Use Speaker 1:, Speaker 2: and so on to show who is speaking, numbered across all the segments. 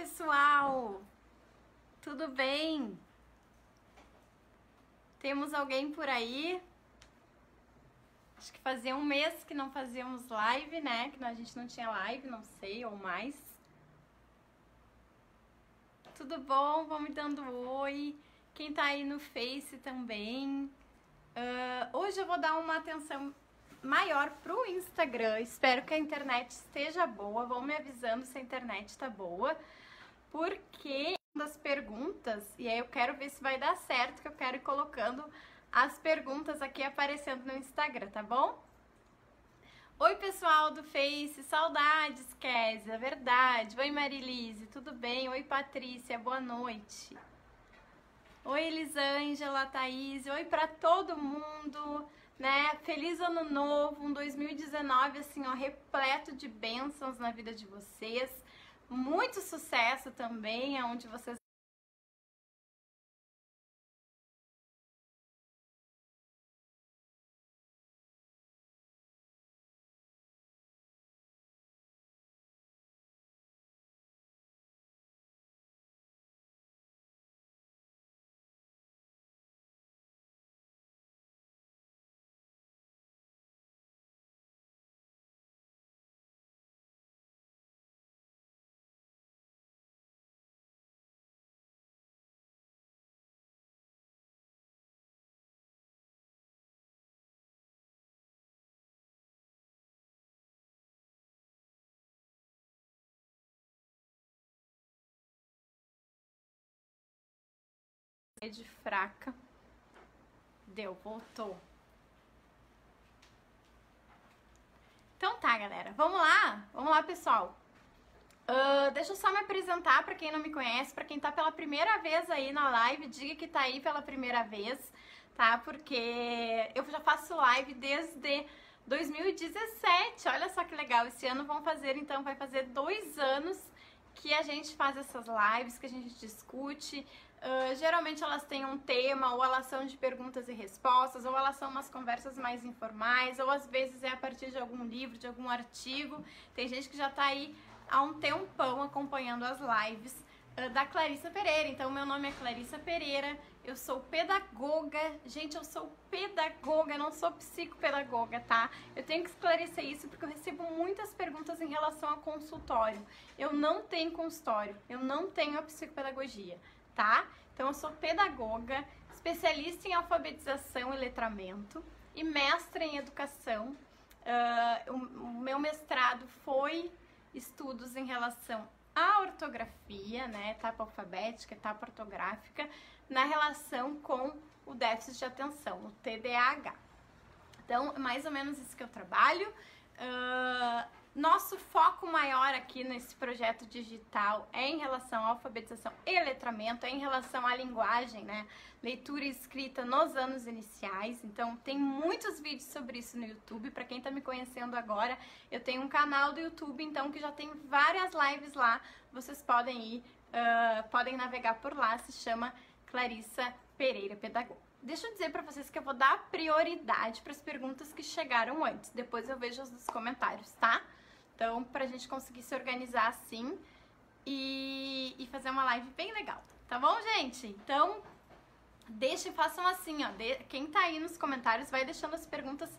Speaker 1: pessoal! Tudo bem? Temos alguém por aí? Acho que fazia um mês que não fazíamos live, né? Que a gente não tinha live, não sei, ou mais. Tudo bom? Vão me dando oi. Quem tá aí no Face também. Hoje eu vou dar uma atenção maior pro Instagram. Espero que a internet esteja boa. Vão me avisando se a internet tá boa. Porque das perguntas, e aí eu quero ver se vai dar certo, que eu quero ir colocando as perguntas aqui aparecendo no Instagram, tá bom? Oi, pessoal do Face, saudades, Kézia, verdade. Oi, Marilise, tudo bem? Oi, Patrícia, boa noite. Oi, Elisângela, Thaís, oi pra todo mundo, né? Feliz ano novo, um 2019 assim, ó, repleto de bênçãos na vida de vocês. Muito sucesso também, aonde vocês rede fraca. Deu, voltou. Então tá, galera. Vamos lá? Vamos lá, pessoal. Deixa eu só me apresentar pra quem não me conhece, pra quem tá pela primeira vez aí na live, diga que tá aí pela primeira vez, tá? Porque eu já faço live desde 2017. Olha só que legal. Esse ano vai fazer 2 anos que a gente faz essas lives, que a gente discute. Geralmente elas têm um tema, ou elas são de perguntas e respostas, ou elas são umas conversas mais informais, ou às vezes é a partir de algum livro, de algum artigo. Tem gente que já tá aí há um tempão acompanhando as lives da Clarissa Pereira. Então, meu nome é Clarissa Pereira, eu sou pedagoga. Gente, eu sou pedagoga, não sou psicopedagoga, tá? Eu tenho que esclarecer isso porque eu recebo muitas perguntas em relação a consultório. Eu não tenho consultório, eu não tenho a psicopedagogia, tá? Então, eu sou pedagoga, especialista em alfabetização e letramento e mestra em educação. O meu mestrado foi estudos em relação à ortografia, né, etapa alfabética, etapa ortográfica, na relação com o déficit de atenção, o TDAH. Então, é mais ou menos isso que eu trabalho. Nosso foco maior aqui nesse projeto digital é em relação à alfabetização e letramento, é em relação à linguagem, né? Leitura e escrita nos anos iniciais. Então, tem muitos vídeos sobre isso no YouTube. Para quem tá me conhecendo agora, eu tenho um canal do YouTube, então, que já tem várias lives lá. Vocês podem ir, podem navegar por lá, se chama Clarissa Pereira Pedagoga. Deixa eu dizer pra vocês que eu vou dar prioridade para as perguntas que chegaram antes. Depois eu vejo as dos comentários, tá? Então, pra gente conseguir se organizar assim e fazer uma live bem legal. Tá bom, gente? Então, façam assim, ó. Quem tá aí nos comentários vai deixando as perguntas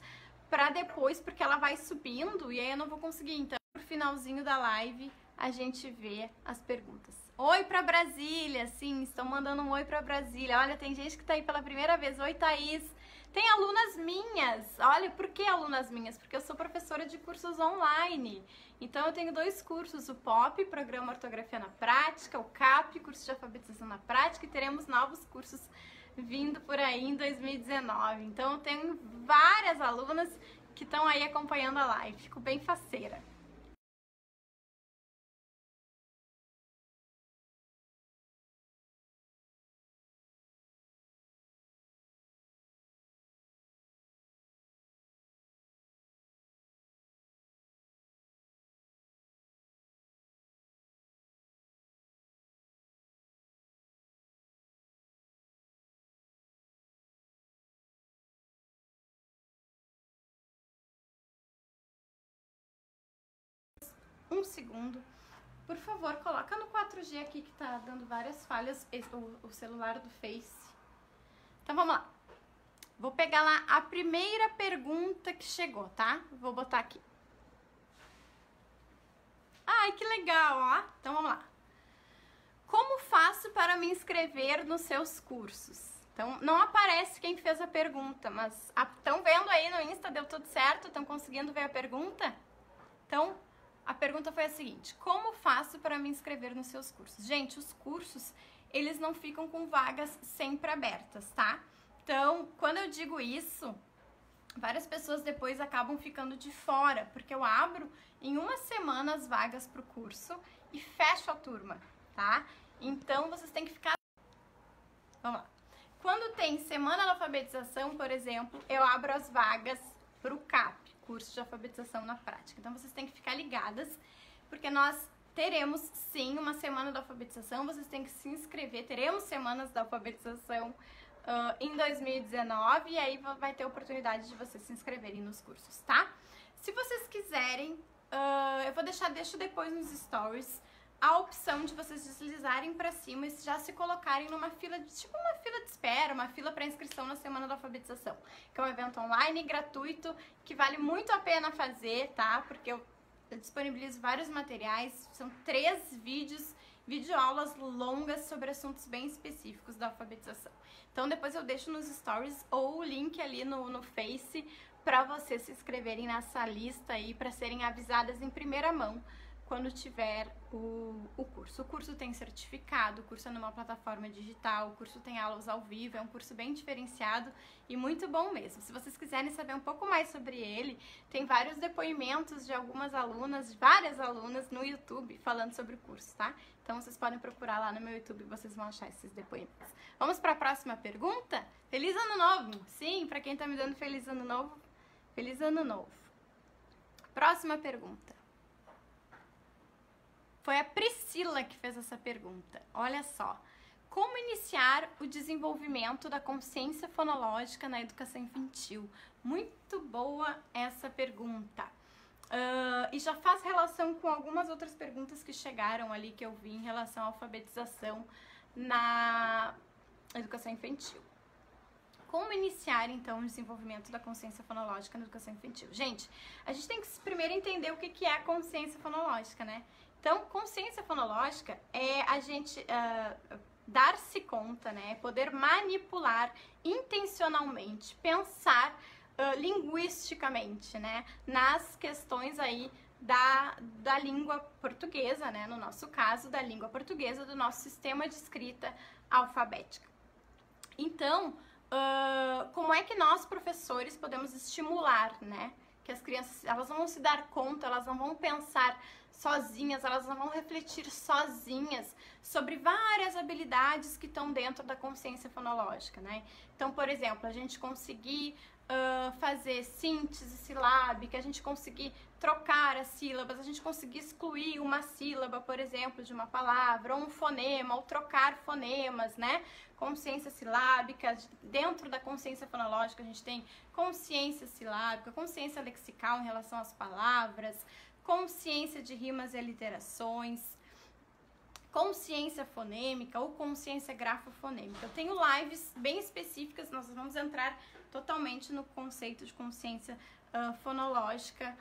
Speaker 1: pra depois, porque ela vai subindo e aí eu não vou conseguir. Então, no finalzinho da live, a gente vê as perguntas. Oi pra Brasília, sim, estão mandando um oi pra Brasília. Olha, tem gente que tá aí pela primeira vez. Oi, Thaís. Tem alunas minhas. Olha, por que alunas minhas? Porque eu sou professora de cursos online. Então, eu tenho 2 cursos, o POP, Programa Ortografia na Prática, o CAP, curso de alfabetização na prática, e teremos novos cursos vindo por aí em 2019. Então, eu tenho várias alunas que estão aí acompanhando a live. Fico bem faceira. Um segundo. Por favor, coloca no 4G aqui que tá dando várias falhas o celular do Face. Então vamos lá. Vou pegar lá a primeira pergunta que chegou, tá? Vou botar aqui. Ai, que legal, ó. Então vamos lá. Como faço para me inscrever nos seus cursos? Então, não aparece quem fez a pergunta, mas estão vendo aí no Insta, deu tudo certo? Estão conseguindo ver a pergunta? Então, a pergunta foi a seguinte: como faço para me inscrever nos seus cursos? Gente, os cursos, eles não ficam com vagas sempre abertas, tá? Então, quando eu digo isso, várias pessoas depois acabam ficando de fora, porque eu abro em uma semana as vagas para o curso e fecho a turma, tá? Então, vocês têm que ficar... Vamos lá. Quando tem semana de alfabetização, por exemplo, eu abro as vagas para o CAP, curso de alfabetização na prática. Então, vocês têm que ficar ligadas, porque nós teremos, sim, uma semana de alfabetização. Vocês têm que se inscrever, teremos semanas da alfabetização em 2019, e aí vai ter oportunidade de vocês se inscreverem nos cursos, tá? Se vocês quiserem, eu deixo depois nos stories a opção de vocês deslizarem para cima e já se colocarem numa fila, tipo uma fila de espera, uma fila para inscrição na Semana da Alfabetização, que é um evento online gratuito que vale muito a pena fazer, tá? Porque eu disponibilizo vários materiais, são 3 videoaulas longas sobre assuntos bem específicos da alfabetização. Então depois eu deixo nos stories ou o link ali no Face para vocês se inscreverem nessa lista aí, para serem avisadas em primeira mão quando tiver o curso. O curso tem certificado, o curso é numa plataforma digital, o curso tem aulas ao vivo, é um curso bem diferenciado e muito bom mesmo. Se vocês quiserem saber um pouco mais sobre ele, tem vários depoimentos de várias alunas no YouTube falando sobre o curso, tá? Então vocês podem procurar lá no meu YouTube e vocês vão achar esses depoimentos. Vamos para a próxima pergunta? Feliz Ano Novo! Sim, para quem tá me dando Feliz Ano Novo, Feliz Ano Novo. Próxima pergunta. Foi a Priscila que fez essa pergunta. Olha só. Como iniciar o desenvolvimento da consciência fonológica na educação infantil? Muito boa essa pergunta. E já faz relação com algumas outras perguntas que chegaram ali, que eu vi em relação à alfabetização na educação infantil. Como iniciar, então, o desenvolvimento da consciência fonológica na educação infantil? Gente, a gente tem que primeiro entender o que é a consciência fonológica, né? Então, consciência fonológica é a gente dar-se conta, né? Poder manipular intencionalmente, pensar linguisticamente, né? Nas questões aí da língua portuguesa, né? No nosso caso, da língua portuguesa, do nosso sistema de escrita alfabética. Então, como é que nós, professores, podemos estimular, né? Que as crianças, elas não vão se dar conta, elas não vão pensar sozinhas, elas não vão refletir sozinhas sobre várias habilidades que estão dentro da consciência fonológica, né? Então, por exemplo, a gente conseguir fazer síntese silábica, a gente conseguir trocar as sílabas, a gente conseguir excluir uma sílaba, por exemplo, de uma palavra, ou um fonema, ou trocar fonemas, né? Consciência silábica, dentro da consciência fonológica a gente tem consciência silábica, consciência lexical em relação às palavras, consciência de rimas e aliterações, consciência fonêmica ou consciência grafofonêmica. Eu tenho lives bem específicas, nós vamos entrar totalmente no conceito de consciência fonológica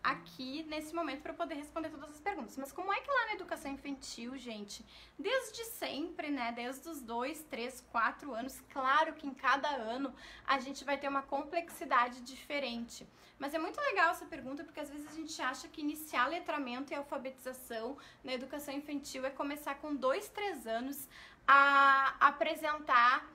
Speaker 1: aqui nesse momento para eu poder responder todas as perguntas. Mas como é que lá na educação infantil, gente, desde sempre, né, desde os 2, 3, 4 anos, claro que em cada ano a gente vai ter uma complexidade diferente. Mas é muito legal essa pergunta porque às vezes a gente acha que iniciar letramento e alfabetização na educação infantil é começar com 2, 3 anos a apresentar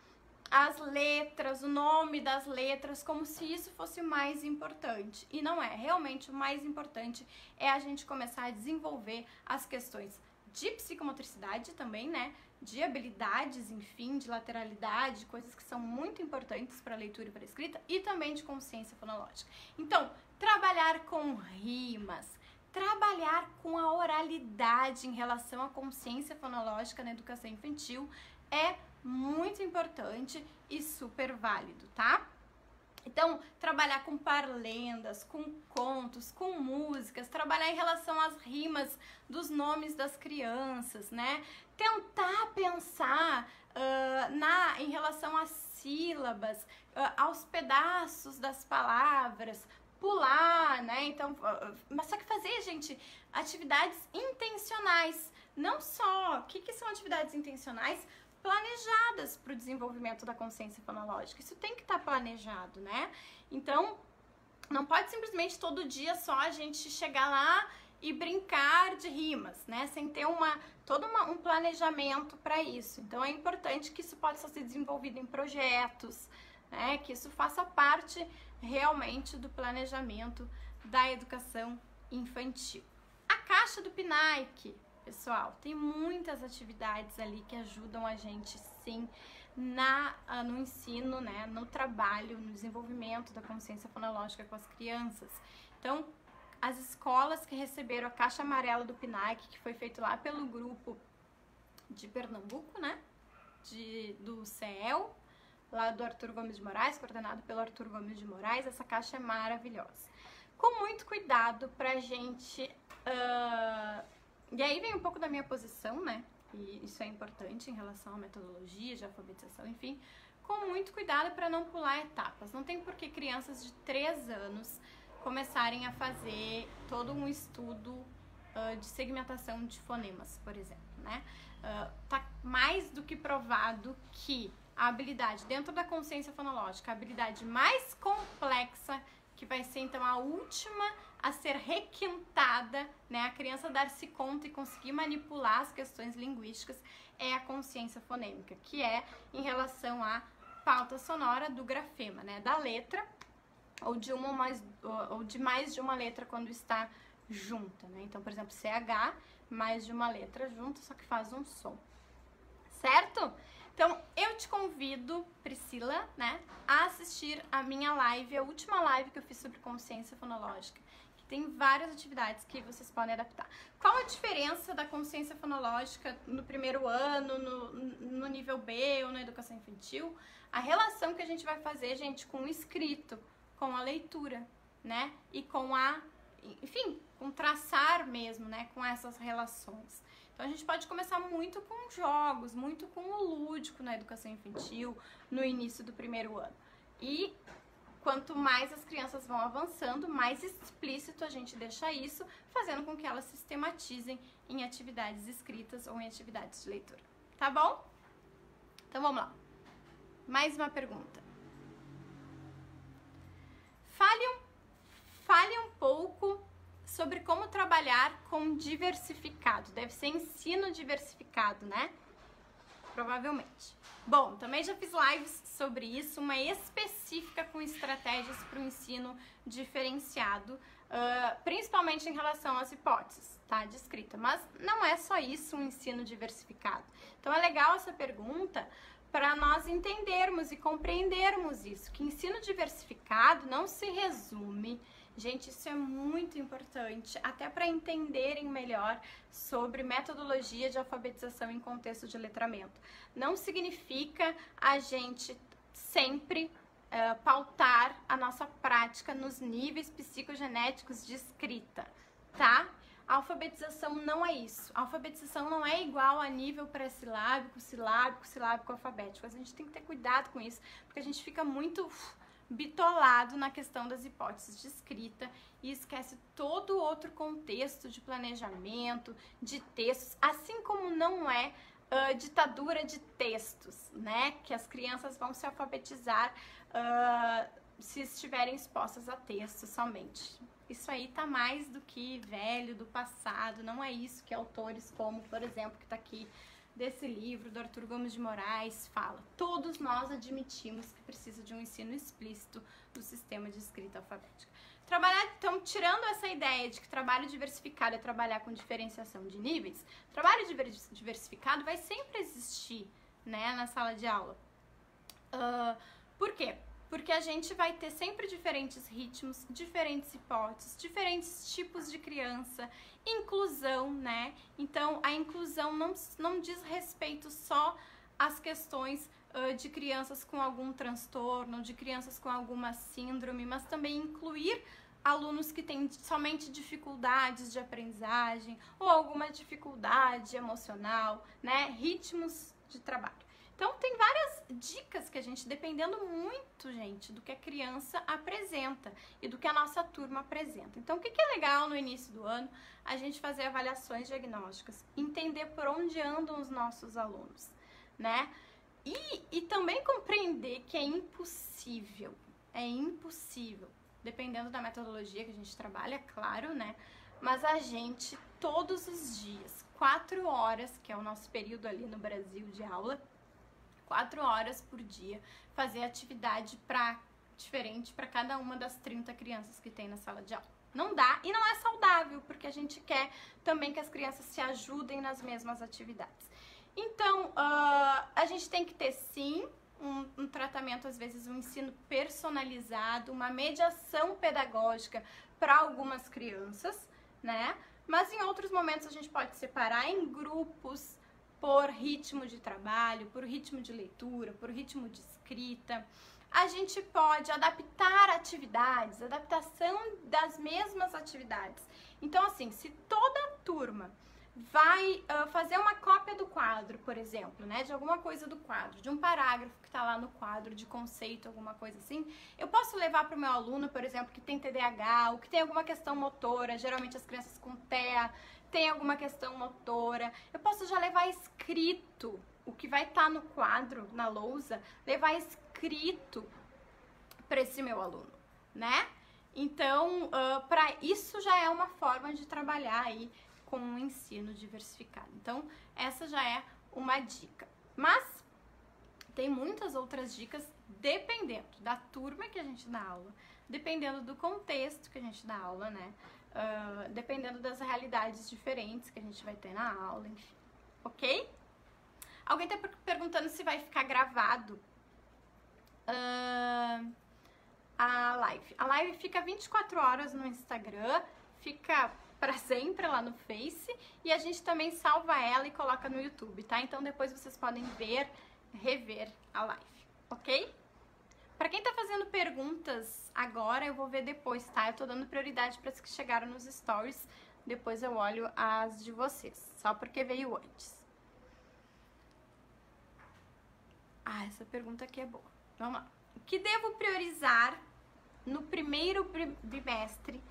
Speaker 1: as letras, o nome das letras, como se isso fosse o mais importante. E não é. Realmente o mais importante é a gente começar a desenvolver as questões de psicomotricidade também, né? De habilidades, enfim, de lateralidade, coisas que são muito importantes para a leitura e para a escrita, e também de consciência fonológica. Então, trabalhar com rimas, trabalhar com a oralidade em relação à consciência fonológica na educação infantil é muito importante e super válido, tá? Então, trabalhar com parlendas, com contos, com músicas, trabalhar em relação às rimas dos nomes das crianças, né? Tentar pensar em relação às sílabas, aos pedaços das palavras, pular, né? Então, mas só que fazer, gente, atividades intencionais. Não só, o que são atividades intencionais? Planejadas para o desenvolvimento da consciência fonológica. Isso tem que estar planejado, né? Então, não pode simplesmente todo dia só a gente chegar lá e brincar de rimas, né? Sem ter todo um planejamento para isso. Então, é importante que isso possa ser desenvolvido em projetos, né? Que isso faça parte realmente do planejamento da educação infantil. A caixa do PNAE, pessoal, tem muitas atividades ali que ajudam a gente, sim, no ensino, né, no trabalho, no desenvolvimento da consciência fonológica com as crianças. Então, as escolas que receberam a caixa amarela do PNAE, que foi feito lá pelo grupo de Pernambuco, né, do CEL, lá do Arthur Gomes de Moraes, coordenado pelo Arthur Gomes de Moraes, essa caixa é maravilhosa. Com muito cuidado pra gente... E aí vem um pouco da minha posição, né? E isso é importante em relação à metodologia de alfabetização, enfim. Com muito cuidado para não pular etapas. Não tem por que crianças de 3 anos começarem a fazer todo um estudo de segmentação de fonemas, por exemplo, né? Tá mais do que provado que a habilidade dentro da consciência fonológica, a habilidade mais complexa, que vai ser então a última a ser requintada, né, a criança dar-se conta e conseguir manipular as questões linguísticas, é a consciência fonêmica, que é em relação à pauta sonora do grafema, né, da letra, ou de mais de uma letra quando está junta, né? Então, por exemplo, CH, mais de uma letra junta, só que faz um som, certo? Então, eu te convido, Priscila, né, a assistir a minha live, a última live que eu fiz sobre consciência fonológica, que tem várias atividades que vocês podem adaptar. Qual a diferença da consciência fonológica no primeiro ano, no nível B ou na educação infantil? A relação que a gente vai fazer, gente, com o escrito, com a leitura, né, e com enfim, com traçar mesmo, né, com essas relações. Então, a gente pode começar muito com jogos, muito com o lúdico na educação infantil, no início do primeiro ano. E quanto mais as crianças vão avançando, mais explícito a gente deixa isso, fazendo com que elas sistematizem em atividades escritas ou em atividades de leitura. Tá bom? Então, vamos lá. Mais uma pergunta. Fale um pouco sobre como trabalhar com diversificado. Deve ser ensino diversificado, né? Provavelmente. Bom, também já fiz lives sobre isso, uma específica com estratégias para o ensino diferenciado, principalmente em relação às hipóteses, tá? De escrita. Mas não é só isso um ensino diversificado. Então é legal essa pergunta para nós entendermos e compreendermos isso, que ensino diversificado não se resume. Gente, isso é muito importante, até para entenderem melhor sobre metodologia de alfabetização em contexto de letramento. Não significa a gente sempre pautar a nossa prática nos níveis psicogenéticos de escrita, tá? A alfabetização não é isso. A alfabetização não é igual a nível pré-silábico, silábico, silábico alfabético. A gente tem que ter cuidado com isso, porque a gente fica muito bitolado na questão das hipóteses de escrita e esquece todo outro contexto de planejamento, de textos, assim como não é ditadura de textos, né? Que as crianças vão se alfabetizar se estiverem expostas a textos somente. Isso aí tá mais do que velho, do passado, não é isso que autores como, por exemplo, que tá aqui desse livro, do Arthur Gomes de Moraes, fala. Todos nós admitimos que precisa de um ensino explícito do sistema de escrita alfabética. Então, tirando essa ideia de que trabalho diversificado é trabalhar com diferenciação de níveis, trabalho diversificado vai sempre existir, né, na sala de aula. Por quê? Porque a gente vai ter sempre diferentes ritmos, diferentes hipóteses, diferentes tipos de criança, inclusão, né? Então, a inclusão não diz respeito só as questões de crianças com algum transtorno, de crianças com alguma síndrome, mas também incluir alunos que têm somente dificuldades de aprendizagem ou alguma dificuldade emocional, né? Ritmos de trabalho. Então, tem várias dicas que a gente, dependendo muito, gente, do que a criança apresenta e do que a nossa turma apresenta. Então, o que é legal no início do ano? A gente fazer avaliações diagnósticas, entender por onde andam os nossos alunos, né? E também compreender que é impossível, dependendo da metodologia que a gente trabalha, claro, né? Mas a gente, todos os dias, 4 horas, que é o nosso período ali no Brasil de aula, 4 horas por dia, fazer atividade diferente para cada uma das 30 crianças que tem na sala de aula. Não dá e não é saudável, porque a gente quer também que as crianças se ajudem nas mesmas atividades. Então, a gente tem que ter, sim, um tratamento, às vezes, um ensino personalizado, uma mediação pedagógica para algumas crianças, né? Mas em outros momentos a gente pode separar em grupos por ritmo de trabalho, por ritmo de leitura, por ritmo de escrita. A gente pode adaptar atividades, adaptação das mesmas atividades. Então, assim, se toda a turma vai fazer uma cópia do quadro, por exemplo, né, de alguma coisa do quadro, de um parágrafo que está lá no quadro, de conceito, alguma coisa assim, eu posso levar para o meu aluno, por exemplo, que tem TDAH, ou que tem alguma questão motora, geralmente as crianças com TEA tem alguma questão motora, eu posso já levar escrito o que vai estar no quadro, na lousa, levar escrito para esse meu aluno, né? Então, para isso já é uma forma de trabalhar aí com um ensino diversificado. Então, essa já é uma dica. Mas tem muitas outras dicas dependendo da turma que a gente dá aula, dependendo do contexto que a gente dá aula, né? Dependendo das realidades diferentes que a gente vai ter na aula, enfim. Ok? Alguém tá perguntando se vai ficar gravado a live. A live fica 24 horas no Instagram, fica para sempre lá no Face e a gente também salva ela e coloca no YouTube, tá? Então depois vocês podem rever a live, ok? Para quem tá fazendo perguntas agora, eu vou ver depois, tá? Eu tô dando prioridade para as que chegaram nos stories, depois eu olho as de vocês, só porque veio antes. Essa pergunta aqui é boa. Vamos lá. O que devo priorizar no primeiro bimestre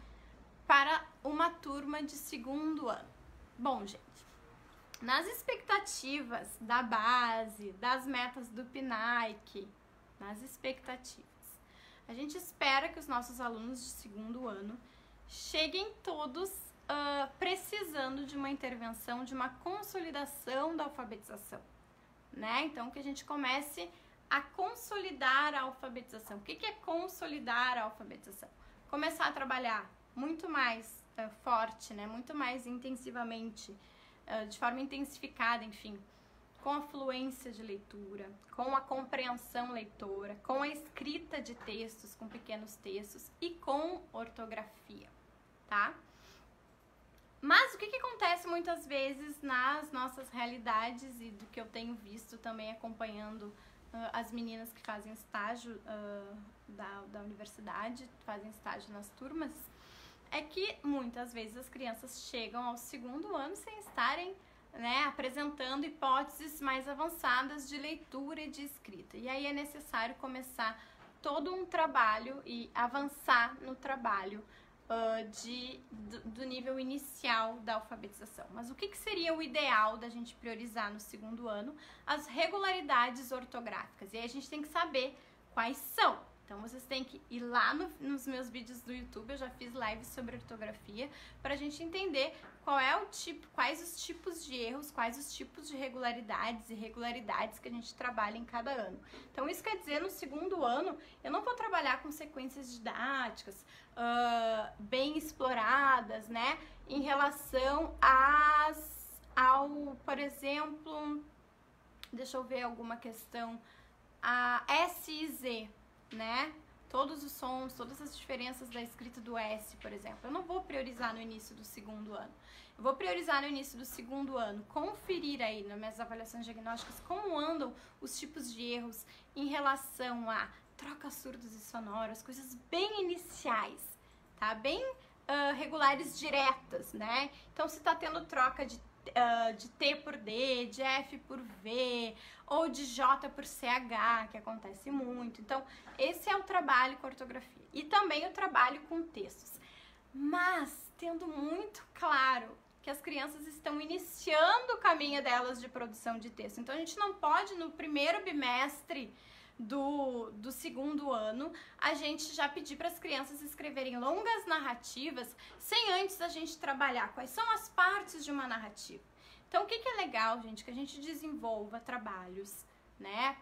Speaker 1: para uma turma de segundo ano? Bom, gente, nas expectativas da base, das metas do PNAEC, nas expectativas, a gente espera que os nossos alunos de segundo ano cheguem todos precisando de uma intervenção, de uma consolidação da alfabetização, né? Então, que a gente comece a consolidar a alfabetização. O que é consolidar a alfabetização? Começar a trabalhar muito mais forte, né? Muito mais intensivamente, de forma intensificada, enfim, com a fluência de leitura, com a compreensão leitora, com a escrita de textos, com pequenos textos e com ortografia, tá? Mas o que acontece muitas vezes nas nossas realidades e do que eu tenho visto também acompanhando as meninas que fazem estágio da universidade, fazem estágio nas turmas, é que muitas vezes as crianças chegam ao segundo ano sem estarem, né, apresentando hipóteses mais avançadas de leitura e de escrita. E aí é necessário começar todo um trabalho e avançar no trabalho do nível inicial da alfabetização. Mas o que seria o ideal da gente priorizar no segundo ano? As regularidades ortográficas. E aí a gente tem que saber quais são. Então vocês têm que ir lá nos meus vídeos do YouTube, eu já fiz lives sobre ortografia, para a gente entender qual é o tipo, quais os tipos de erros, quais os tipos de regularidades e irregularidades que a gente trabalha em cada ano. Então isso quer dizer, no segundo ano, eu não vou trabalhar com sequências didáticas bem exploradas, né, em relação ao, por exemplo, deixa eu ver alguma questão, a S e Z, né? todos os sons, todas as diferenças da escrita do S, por exemplo. Eu não vou priorizar no início do segundo ano. Eu vou priorizar no início do segundo ano, conferir aí nas minhas avaliações diagnósticas como andam os tipos de erros em relação a trocas surdas e sonoras, coisas bem iniciais, tá? Bem regulares diretas, né? Então, se tá tendo troca de T por D, de F por V, ou de J por CH, que acontece muito. Então, esse é o trabalho com ortografia. E também o trabalho com textos. Mas, tendo muito claro que as crianças estão iniciando o caminho delas de produção de texto. Então, a gente não pode, no primeiro bimestre do segundo ano, a gente já pedir para as crianças escreverem longas narrativas sem antes a gente trabalhar quais são as partes de uma narrativa. Então, o que é legal, gente? Que a gente desenvolva trabalhos, né?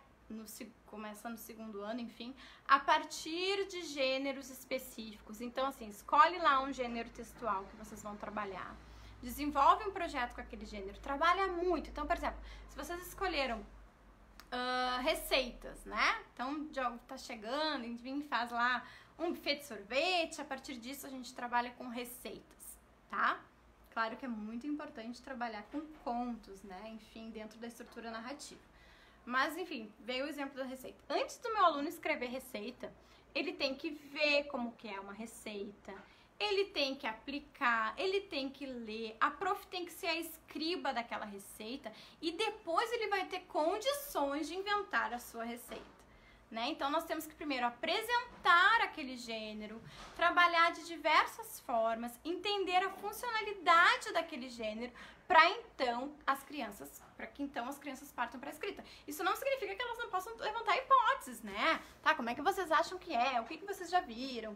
Speaker 1: Começa no segundo ano, enfim, a partir de gêneros específicos. Então, assim, escolhe lá um gênero textual que vocês vão trabalhar. Desenvolve um projeto com aquele gênero. Trabalha muito. Então, por exemplo, se vocês escolheram receitas, né? Então, já tá chegando, enfim, faz lá um buffet de sorvete. A partir disso, a gente trabalha com receitas, tá? Claro que é muito importante trabalhar com contos, né? Enfim, dentro da estrutura narrativa. Mas, enfim, veio o exemplo da receita. Antes do meu aluno escrever receita, ele tem que ver como que é uma receita, ele tem que aplicar, ele tem que ler, a prof tem que ser a escriba daquela receita e depois ele vai ter condições de inventar a sua receita, né? Então, nós temos que primeiro apresentar aquele gênero, trabalhar de diversas formas, entender a funcionalidade daquele gênero, para que então as crianças partam para a escrita. Isso não significa que elas não possam levantar hipóteses, né? Tá, como é que vocês acham que é? O que vocês já viram?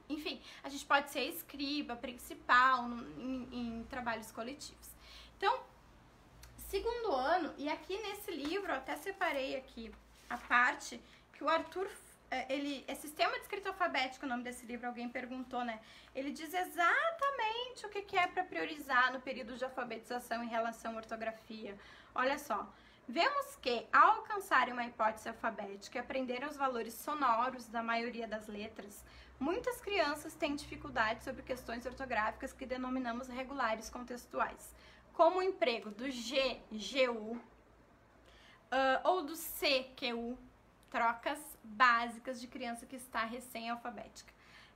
Speaker 1: Enfim, a gente pode ser escriba, principal em trabalhos coletivos. Então, segundo ano, e aqui nesse livro, eu até separei aqui a parte que o Arthur, é Sistema de Escrita Alfabética, o nome desse livro, alguém perguntou, né? Ele diz exatamente o que é para priorizar no período de alfabetização em relação à ortografia. Olha só, vemos que ao alcançarem uma hipótese alfabética e aprenderem os valores sonoros da maioria das letras, muitas crianças têm dificuldade sobre questões ortográficas que denominamos regulares contextuais, como o emprego do G, GU, ou do C, QU, trocas básicas de criança que está recém-alfabética.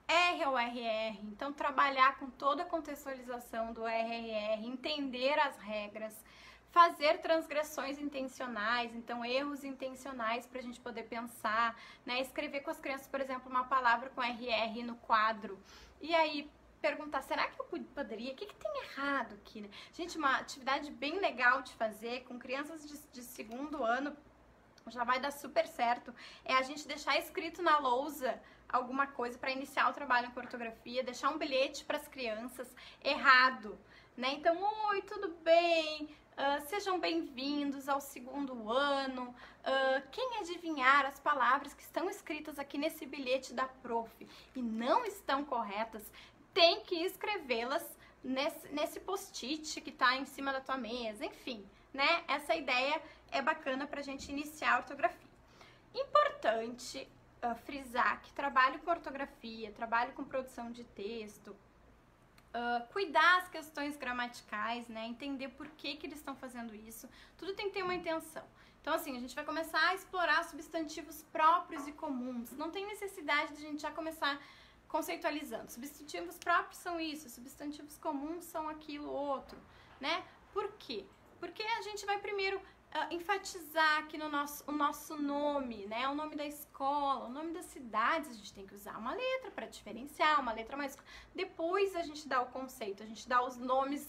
Speaker 1: R ou RR, então trabalhar com toda a contextualização do RR, entender as regras, fazer transgressões intencionais, então erros intencionais para a gente poder pensar, né? Escrever com as crianças, por exemplo, uma palavra com RR no quadro, e aí perguntar, será que eu poderia? O que tem errado aqui, né? Gente, uma atividade bem legal de fazer com crianças de segundo ano, já vai dar super certo, é a gente deixar escrito na lousa alguma coisa para iniciar o trabalho com ortografia, deixar um bilhete para as crianças errado, né? Então, oi, tudo bem? Sejam bem-vindos ao segundo ano. Quem adivinhar as palavras que estão escritas aqui nesse bilhete da prof e não estão corretas, tem que escrevê-las nesse post-it que está em cima da tua mesa, enfim, né? Essa ideia é bacana para a gente iniciar a ortografia. Importante frisar que trabalho com ortografia, trabalho com produção de texto, cuidar as questões gramaticais, né? Entender por que eles estão fazendo isso, tudo tem que ter uma intenção. Então, assim, a gente vai começar a explorar substantivos próprios e comuns, não tem necessidade de a gente já começar conceitualizando. Substantivos próprios são isso, substantivos comuns são aquilo outro, né? Por quê? Porque a gente vai primeiro enfatizar aqui o nosso nome, né? O nome da escola, o nome das cidades, a gente tem que usar uma letra para diferenciar, uma letra mais... Depois a gente dá o conceito, a gente dá os nomes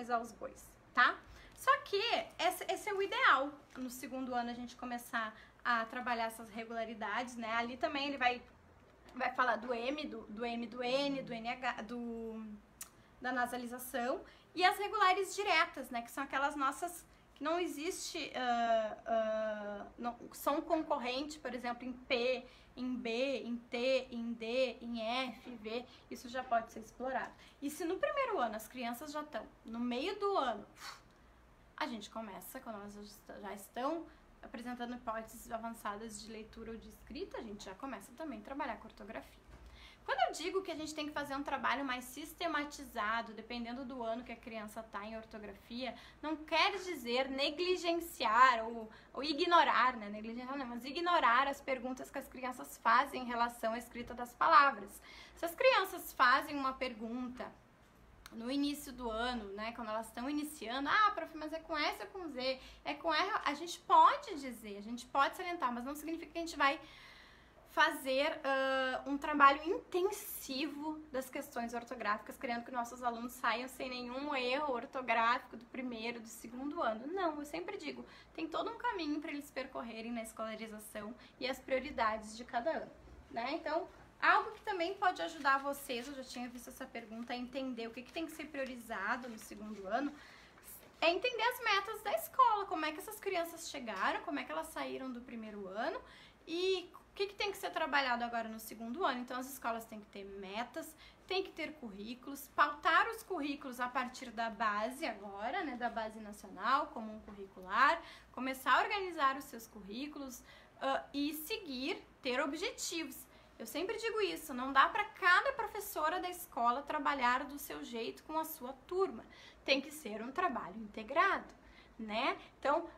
Speaker 1: aos bois, tá? Só que esse é o ideal. No segundo ano a gente começar a trabalhar essas regularidades, né? Ali também ele vai falar do M, do M do N, do NH, da nasalização, e as regulares diretas, né? Que são aquelas nossas que não existe, não, são concorrente, por exemplo, em P, em B, em T, em D, em F, V, isso já pode ser explorado. E se no primeiro ano as crianças já estão no meio do ano, a gente começa, quando elas já estão apresentando hipóteses avançadas de leitura ou de escrita, a gente já começa também a trabalhar com ortografia. Quando eu digo que a gente tem que fazer um trabalho mais sistematizado, dependendo do ano que a criança está em ortografia, não quer dizer negligenciar ou ignorar, né? Negligenciar não, mas ignorar as perguntas que as crianças fazem em relação à escrita das palavras. Se as crianças fazem uma pergunta no início do ano, né, quando elas estão iniciando, prof, mas é com S ou com Z? É com R, a gente pode dizer, a gente pode salientar, mas não significa que a gente vai fazer um trabalho intensivo das questões ortográficas, querendo que nossos alunos saiam sem nenhum erro ortográfico do primeiro, do segundo ano. Não, eu sempre digo, tem todo um caminho para eles percorrerem na escolarização e as prioridades de cada ano, né? Então, algo que também pode ajudar vocês, eu já tinha visto essa pergunta, a entender o que tem que ser priorizado no segundo ano, é entender as metas da escola, como é que essas crianças chegaram, como é que elas saíram do primeiro ano e o que tem que ser trabalhado agora no segundo ano. Então, as escolas têm que ter metas, tem que ter currículos, pautar os currículos a partir da base agora, né, da base nacional, comum curricular, começar a organizar os seus currículos e seguir, ter objetivos. Eu sempre digo isso, não dá para cada professora da escola trabalhar do seu jeito com a sua turma. Tem que ser um trabalho integrado, né? Então,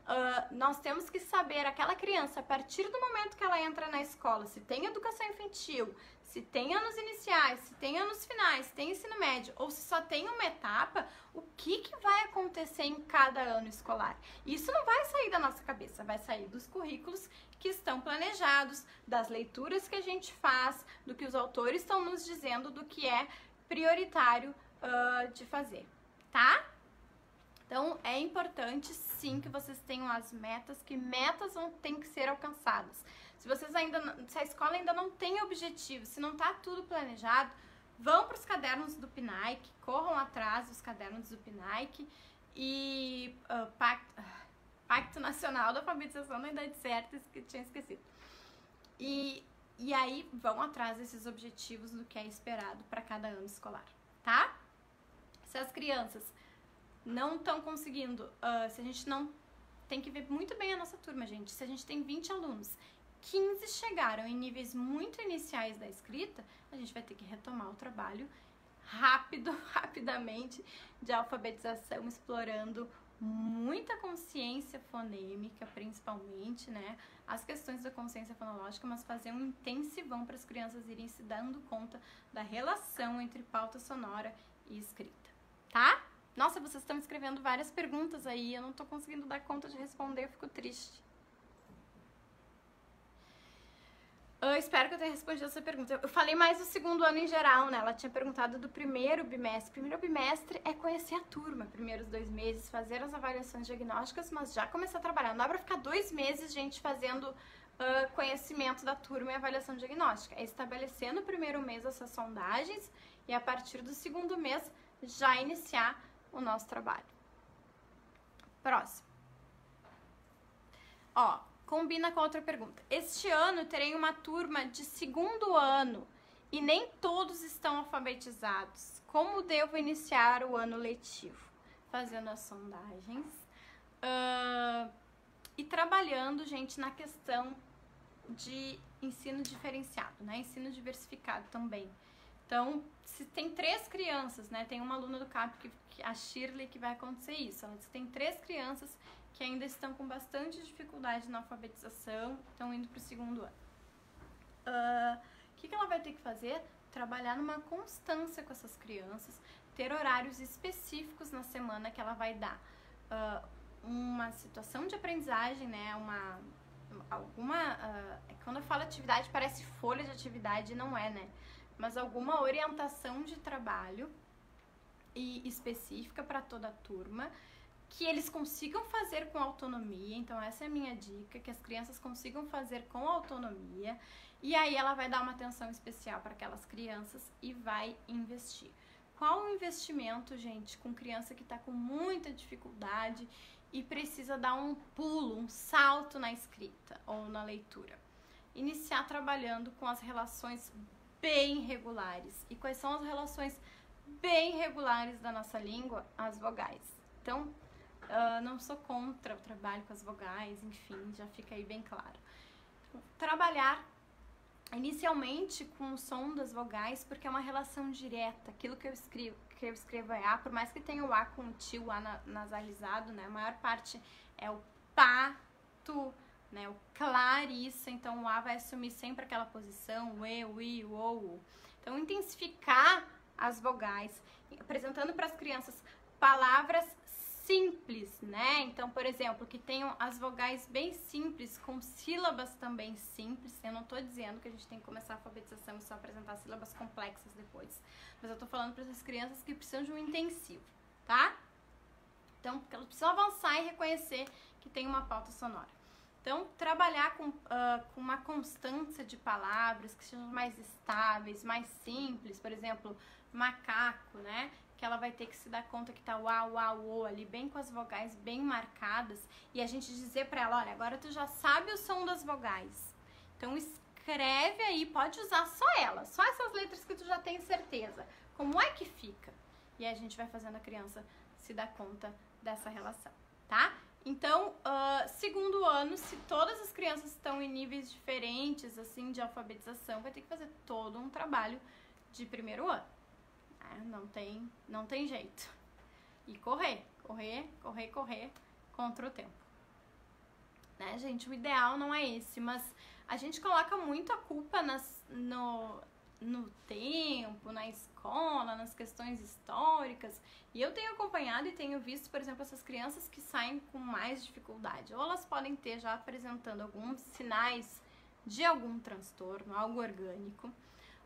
Speaker 1: nós temos que saber, aquela criança, a partir do momento que ela entra na escola, se tem educação infantil, se tem anos iniciais, se tem anos finais, se tem ensino médio, ou se só tem uma etapa, o que vai acontecer em cada ano escolar? Isso não vai sair da nossa cabeça, vai sair dos currículos que estão planejados, das leituras que a gente faz, do que os autores estão nos dizendo, do que é prioritário de fazer, tá? Então, é importante, sim, que vocês tenham as metas, que metas têm que ser alcançadas. Se a escola ainda não tem objetivo, se não está tudo planejado, vão para os cadernos do PNAE, corram atrás dos cadernos do PNAE e Pacto Nacional da Alfabetização da Idade Certa, que eu tinha esquecido. E aí vão atrás desses objetivos do que é esperado para cada ano escolar, tá? Se as crianças não estão conseguindo, se a gente não... Tem que ver muito bem a nossa turma, gente. Se a gente tem 20 alunos, 15 chegaram em níveis muito iniciais da escrita, a gente vai ter que retomar o trabalho rapidamente, de alfabetização, explorando muita consciência fonêmica, principalmente, né? As questões da consciência fonológica, mas fazer um intensivão para as crianças irem se dando conta da relação entre pauta sonora e escrita, tá? Nossa, vocês estão escrevendo várias perguntas aí, eu não tô conseguindo dar conta de responder, eu fico triste. Eu espero que eu tenha respondido essa pergunta. Eu falei mais do segundo ano em geral, né? Ela tinha perguntado do primeiro bimestre. Primeiro bimestre é conhecer a turma, primeiros 2 meses, fazer as avaliações diagnósticas, mas já começar a trabalhar. Não dá pra ficar 2 meses, gente, fazendo conhecimento da turma e avaliação diagnóstica. É estabelecer no primeiro mês essas sondagens e a partir do segundo mês já iniciar o nosso trabalho. Próximo. Ó, combina com a outra pergunta. Este ano terei uma turma de segundo ano e nem todos estão alfabetizados. Como devo iniciar o ano letivo? Fazendo as sondagens e trabalhando, gente, na questão de ensino diferenciado, né? Ensino diversificado também. Então, se tem 3 crianças, né? Tem uma aluna do CAP, a Shirley, que vai acontecer isso. Ela disse que tem 3 crianças que ainda estão com bastante dificuldade na alfabetização, estão indo para o segundo ano. O que ela vai ter que fazer? Trabalhar numa constância com essas crianças, ter horários específicos na semana que ela vai dar uma situação de aprendizagem, né? Quando eu falo atividade, parece folha de atividade, não é, né? Mas alguma orientação de trabalho e específica para toda a turma, que eles consigam fazer com autonomia. Então essa é a minha dica, que as crianças consigam fazer com autonomia, e aí ela vai dar uma atenção especial para aquelas crianças e vai investir. Qual o investimento, gente, com criança que está com muita dificuldade e precisa dar um pulo, um salto na escrita ou na leitura? Iniciar trabalhando com as relações bem regulares. E quais são as relações bem regulares da nossa língua? As vogais. Então, não sou contra o trabalho com as vogais, enfim, já fica aí bem claro. Trabalhar inicialmente com o som das vogais, porque é uma relação direta. Aquilo que eu escrevo é A, por mais que tenha o A com o tio, o A nasalizado, né? A maior parte é o pá, tu, né? O clarissa, então o A vai assumir sempre aquela posição, o E, o I, o O. Então, intensificar as vogais, apresentando para as crianças palavras simples, né? Então, por exemplo, que tenham as vogais bem simples, com sílabas também simples. Eu não tô dizendo que a gente tem que começar a alfabetização e só apresentar sílabas complexas depois. Mas eu tô falando para essas crianças que precisam de um intensivo, tá? Então, porque elas precisam avançar e reconhecer que tem uma pauta sonora. Então, trabalhar com uma constância de palavras que sejam mais estáveis, mais simples. Por exemplo, macaco, né? Que ela vai ter que se dar conta que tá o A, o A, o O ali, bem com as vogais bem marcadas. E a gente dizer pra ela, olha, agora tu já sabe o som das vogais. Então, escreve aí, pode usar só elas, só essas letras que tu já tem certeza. Como é que fica? E aí a gente vai fazendo a criança se dar conta dessa relação, tá? Então, segundo ano, se todas as crianças estão em níveis diferentes, assim, de alfabetização, vai ter que fazer todo um trabalho de primeiro ano. Não tem jeito. E correr contra o tempo. Né, gente? O ideal não é esse, mas a gente coloca muito a culpa no tempo, na escola, nas questões históricas. E eu tenho acompanhado e tenho visto, por exemplo, essas crianças que saem com mais dificuldade. Ou elas podem ter já apresentando alguns sinais de algum transtorno, algo orgânico,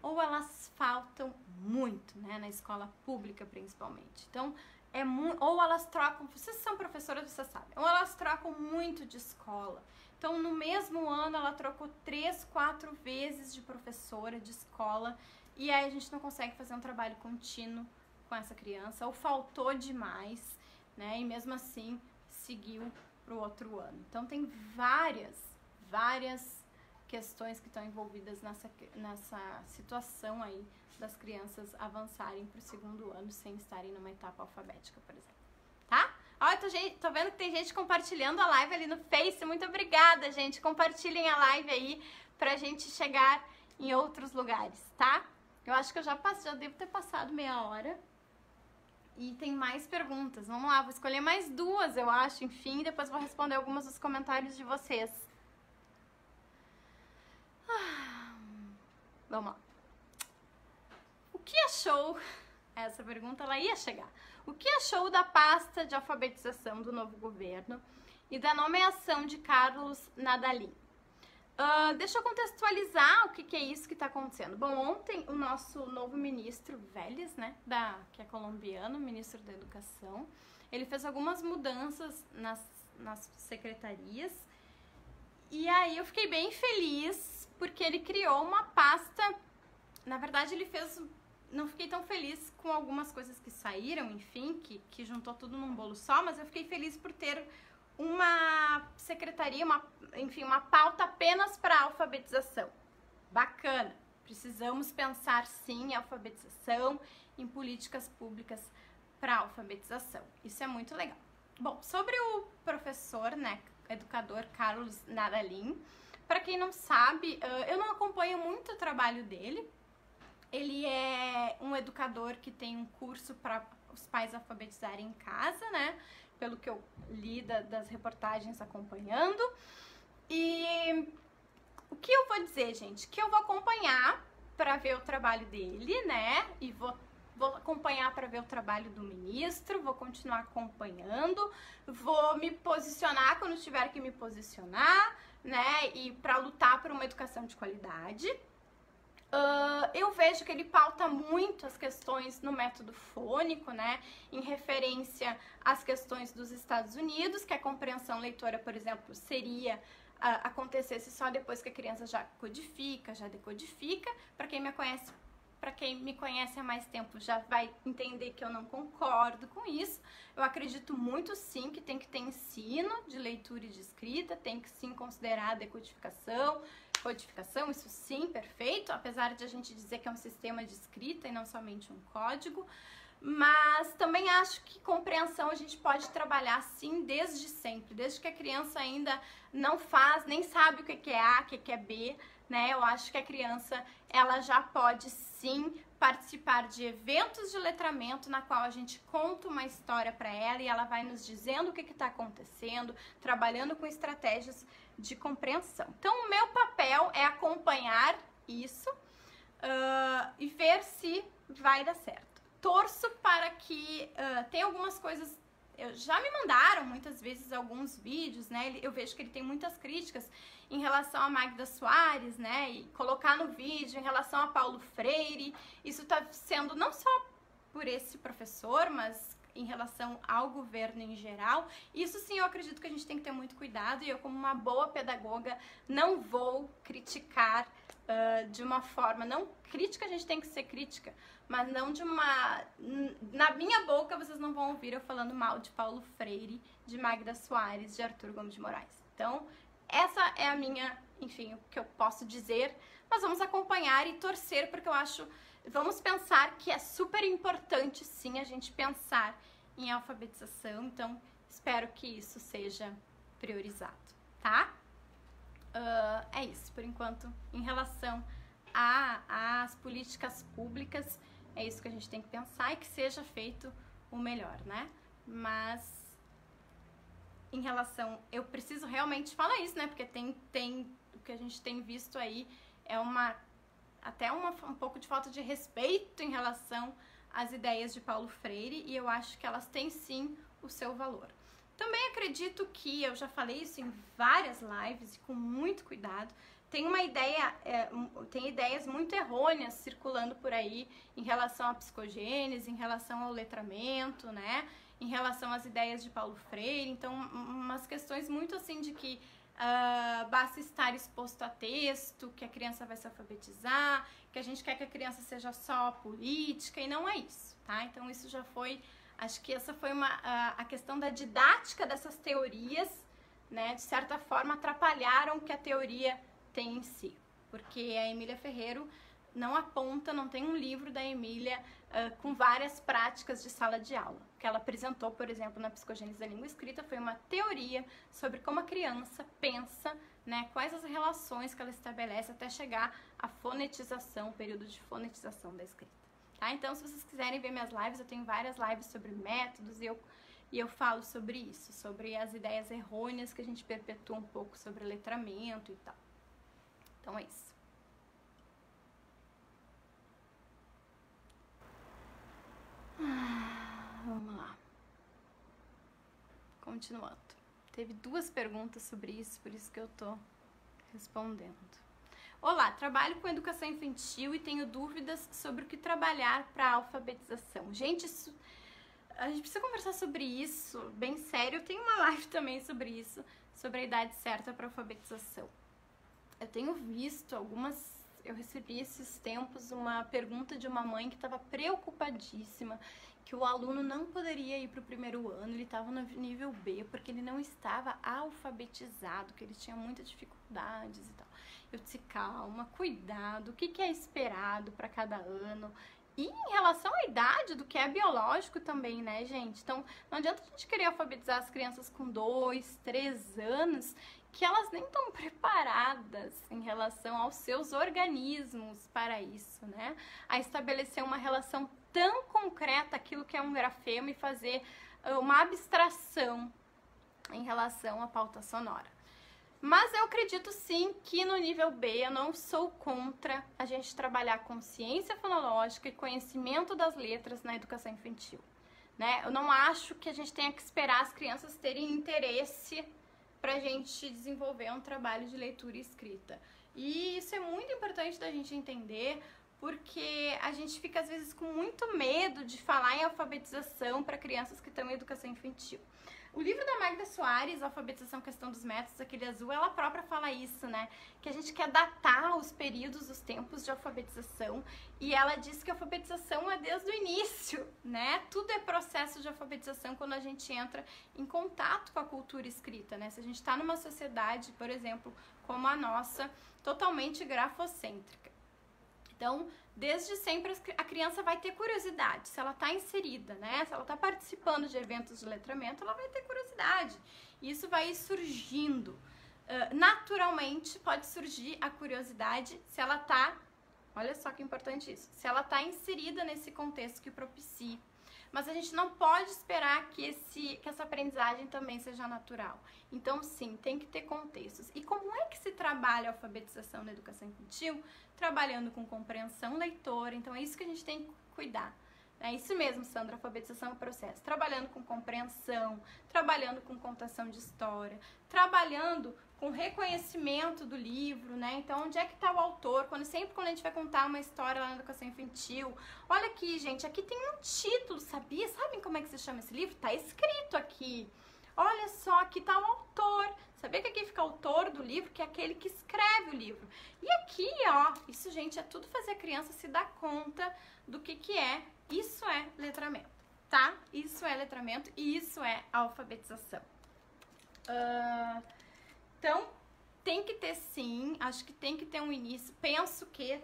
Speaker 1: ou elas faltam muito, né, na escola pública principalmente. Então, ou elas trocam, vocês são professoras, vocês sabem, ou elas trocam muito de escola. Então, no mesmo ano, ela trocou 3, 4 vezes de professora, de escola, e aí a gente não consegue fazer um trabalho contínuo com essa criança, ou faltou demais, né, e mesmo assim seguiu para o outro ano. Então, tem várias questões que estão envolvidas nessa situação aí das crianças avançarem para o segundo ano sem estarem numa etapa alfabética, por exemplo, tá? Ó, tô vendo que tem gente compartilhando a live ali no Face, muito obrigada, gente, compartilhem a live aí pra gente chegar em outros lugares, tá? Eu acho que eu já devo ter passado meia hora e tem mais perguntas, vamos lá, vou escolher mais 2, eu acho, enfim, depois vou responder algumas dos comentários de vocês. Vamos lá. O que achou? Essa pergunta ela ia chegar. O que achou da pasta de alfabetização do novo governo e da nomeação de Carlos Nadalim? Deixa eu contextualizar o que é isso que está acontecendo. Bom, ontem o nosso novo ministro, Vélez, né, que é colombiano, ministro da Educação, ele fez algumas mudanças nas secretarias. E aí eu fiquei bem feliz porque ele criou uma pasta. Na verdade, ele fez. Não fiquei tão feliz com algumas coisas que saíram, enfim, que juntou tudo num bolo só, mas eu fiquei feliz por ter uma secretaria, uma pauta apenas para alfabetização. Bacana. Precisamos pensar sim em alfabetização, em políticas públicas para alfabetização. Isso é muito legal. Bom, sobre o professor, né, educador Carlos Nadalim, para quem não sabe, eu não acompanho muito o trabalho dele. Ele é um educador que tem um curso para os pais alfabetizarem em casa, né? Pelo que eu li das reportagens acompanhando. E o que eu vou dizer, gente? Que eu vou acompanhar para ver o trabalho dele, né? E vou acompanhar para ver o trabalho do ministro, vou continuar acompanhando, vou me posicionar quando tiver que me posicionar, né? E para lutar por uma educação de qualidade. Eu vejo que ele pauta muito as questões no método fônico, né? Em referência às questões dos Estados Unidos, que a compreensão leitora, por exemplo, acontecesse só depois que a criança já codifica, já decodifica. Para quem me conhece há mais tempo já vai entender que eu não concordo com isso. Eu acredito muito sim que tem que ter ensino de leitura e de escrita, tem que sim considerar a decodificação, codificação, isso sim, perfeito, apesar de a gente dizer que é um sistema de escrita e não somente um código. Mas também acho que compreensão a gente pode trabalhar sim desde sempre, desde que a criança ainda não faz, nem sabe o que é A, o que é B, né? Eu acho que a criança, ela já pode sim participar de eventos de letramento na qual a gente conta uma história para ela e ela vai nos dizendo o que está acontecendo, trabalhando com estratégias de compreensão. Então, o meu papel é acompanhar isso e ver se vai dar certo. Torço para que tem algumas coisas, já me mandaram muitas vezes alguns vídeos, né? Eu vejo que ele tem muitas críticas em relação a Magda Soares, né? E colocar no vídeo em relação a Paulo Freire. Isso está sendo não só por esse professor, mas em relação ao governo em geral. Isso sim, eu acredito que a gente tem que ter muito cuidado e eu, como uma boa pedagoga, não vou criticar de uma forma, não crítica, a gente tem que ser crítica, mas não de uma... Na minha boca vocês não vão ouvir eu falando mal de Paulo Freire, de Magda Soares, de Arthur Gomes de Moraes. Então, essa é a minha, enfim, o que eu posso dizer. Nós vamos acompanhar e torcer, porque eu acho... Vamos pensar que é super importante, sim, a gente pensar em alfabetização. Então, espero que isso seja priorizado, tá? É isso, por enquanto, em relação às políticas públicas, é isso que a gente tem que pensar e que seja feito o melhor, né? Mas, em relação... Eu preciso realmente falar isso, né? Porque tem o que a gente tem visto aí é até um pouco de falta de respeito em relação às ideias de Paulo Freire, e eu acho que elas têm sim o seu valor. Também acredito que, eu já falei isso em várias lives e com muito cuidado, tem ideias muito errôneas circulando por aí em relação à psicogênese, em relação ao letramento, né? Em relação às ideias de Paulo Freire. Então, umas questões muito assim de que basta estar exposto a texto, que a criança vai se alfabetizar, que a gente quer que a criança seja só política, e não é isso, tá? Então, isso já foi... Acho que essa foi a questão da didática dessas teorias, né? De certa forma, atrapalharam o que a teoria tem em si. Porque a Emília Ferreiro não aponta, não tem um livro da Emília com várias práticas de sala de aula. O que ela apresentou, por exemplo, na Psicogênese da Língua Escrita foi uma teoria sobre como a criança pensa, né? Quais as relações que ela estabelece até chegar à fonetização, o período de fonetização da escrita. Tá? Então, se vocês quiserem ver minhas lives, eu tenho várias lives sobre métodos e eu falo sobre isso, sobre as ideias errôneas que a gente perpetua um pouco sobre letramento e tal. Então, é isso. Vamos lá. Continuando. Teve 2 perguntas sobre isso, por isso que eu tô respondendo. Olá, trabalho com educação infantil e tenho dúvidas sobre o que trabalhar para alfabetização. Gente, a gente precisa conversar sobre isso bem sério. Eu tenho uma live também sobre isso, sobre a idade certa para alfabetização. Eu tenho visto eu recebi esses tempos uma pergunta de uma mãe que estava preocupadíssima que o aluno não poderia ir para o primeiro ano, ele estava no nível B porque ele não estava alfabetizado, que ele tinha muitas dificuldades e tal. Eu disse, calma, cuidado, o que é esperado para cada ano? E em relação à idade, do que é biológico também, né, gente? Então, não adianta a gente querer alfabetizar as crianças com 2, 3 anos, que elas nem estão preparadas em relação aos seus organismos para isso, né? A estabelecer uma relação tão concreta, aquilo que é um grafema, e fazer uma abstração em relação à pauta sonora. Mas eu acredito sim que no nível B eu não sou contra a gente trabalhar consciência fonológica e conhecimento das letras na educação infantil, né? Eu não acho que a gente tenha que esperar as crianças terem interesse pra gente desenvolver um trabalho de leitura e escrita. E isso é muito importante da gente entender, porque a gente fica às vezes com muito medo de falar em alfabetização para crianças que estão em educação infantil. O livro da Magda Soares, Alfabetização, Questão dos Métodos, aquele azul, ela própria fala isso, né? Que a gente quer datar os períodos, os tempos de alfabetização, e ela diz que a alfabetização é desde o início, né? Tudo é processo de alfabetização quando a gente entra em contato com a cultura escrita, né? Se a gente está numa sociedade, por exemplo, como a nossa, totalmente grafocêntrica. Então, desde sempre a criança vai ter curiosidade, se ela está inserida, né? Se ela está participando de eventos de letramento, ela vai ter curiosidade. Isso vai surgindo. Naturalmente, pode surgir a curiosidade se ela está, olha só que importante isso, se ela está inserida nesse contexto que propicia. Mas a gente não pode esperar que essa aprendizagem também seja natural. Então, sim, tem que ter contextos. E como é que se trabalha a alfabetização na educação infantil? Trabalhando com compreensão leitora. Então, é isso que a gente tem que cuidar. É isso mesmo, Sandra, alfabetização é um processo. Trabalhando com compreensão, trabalhando com contação de história, trabalhando com reconhecimento do livro, né? Então, onde é que está o autor? Sempre quando a gente vai contar uma história lá na educação infantil, olha aqui, gente, aqui tem um título, sabia? Sabem como é que se chama esse livro? Tá escrito aqui. Olha só, aqui tá o autor. Sabia que aqui fica o autor do livro, que é aquele que escreve o livro. E aqui, ó, isso, gente, é tudo fazer a criança se dar conta do que é. Isso é letramento, tá? Isso é letramento e isso é alfabetização. Então, tem que ter sim, acho que tem que ter um início. Penso que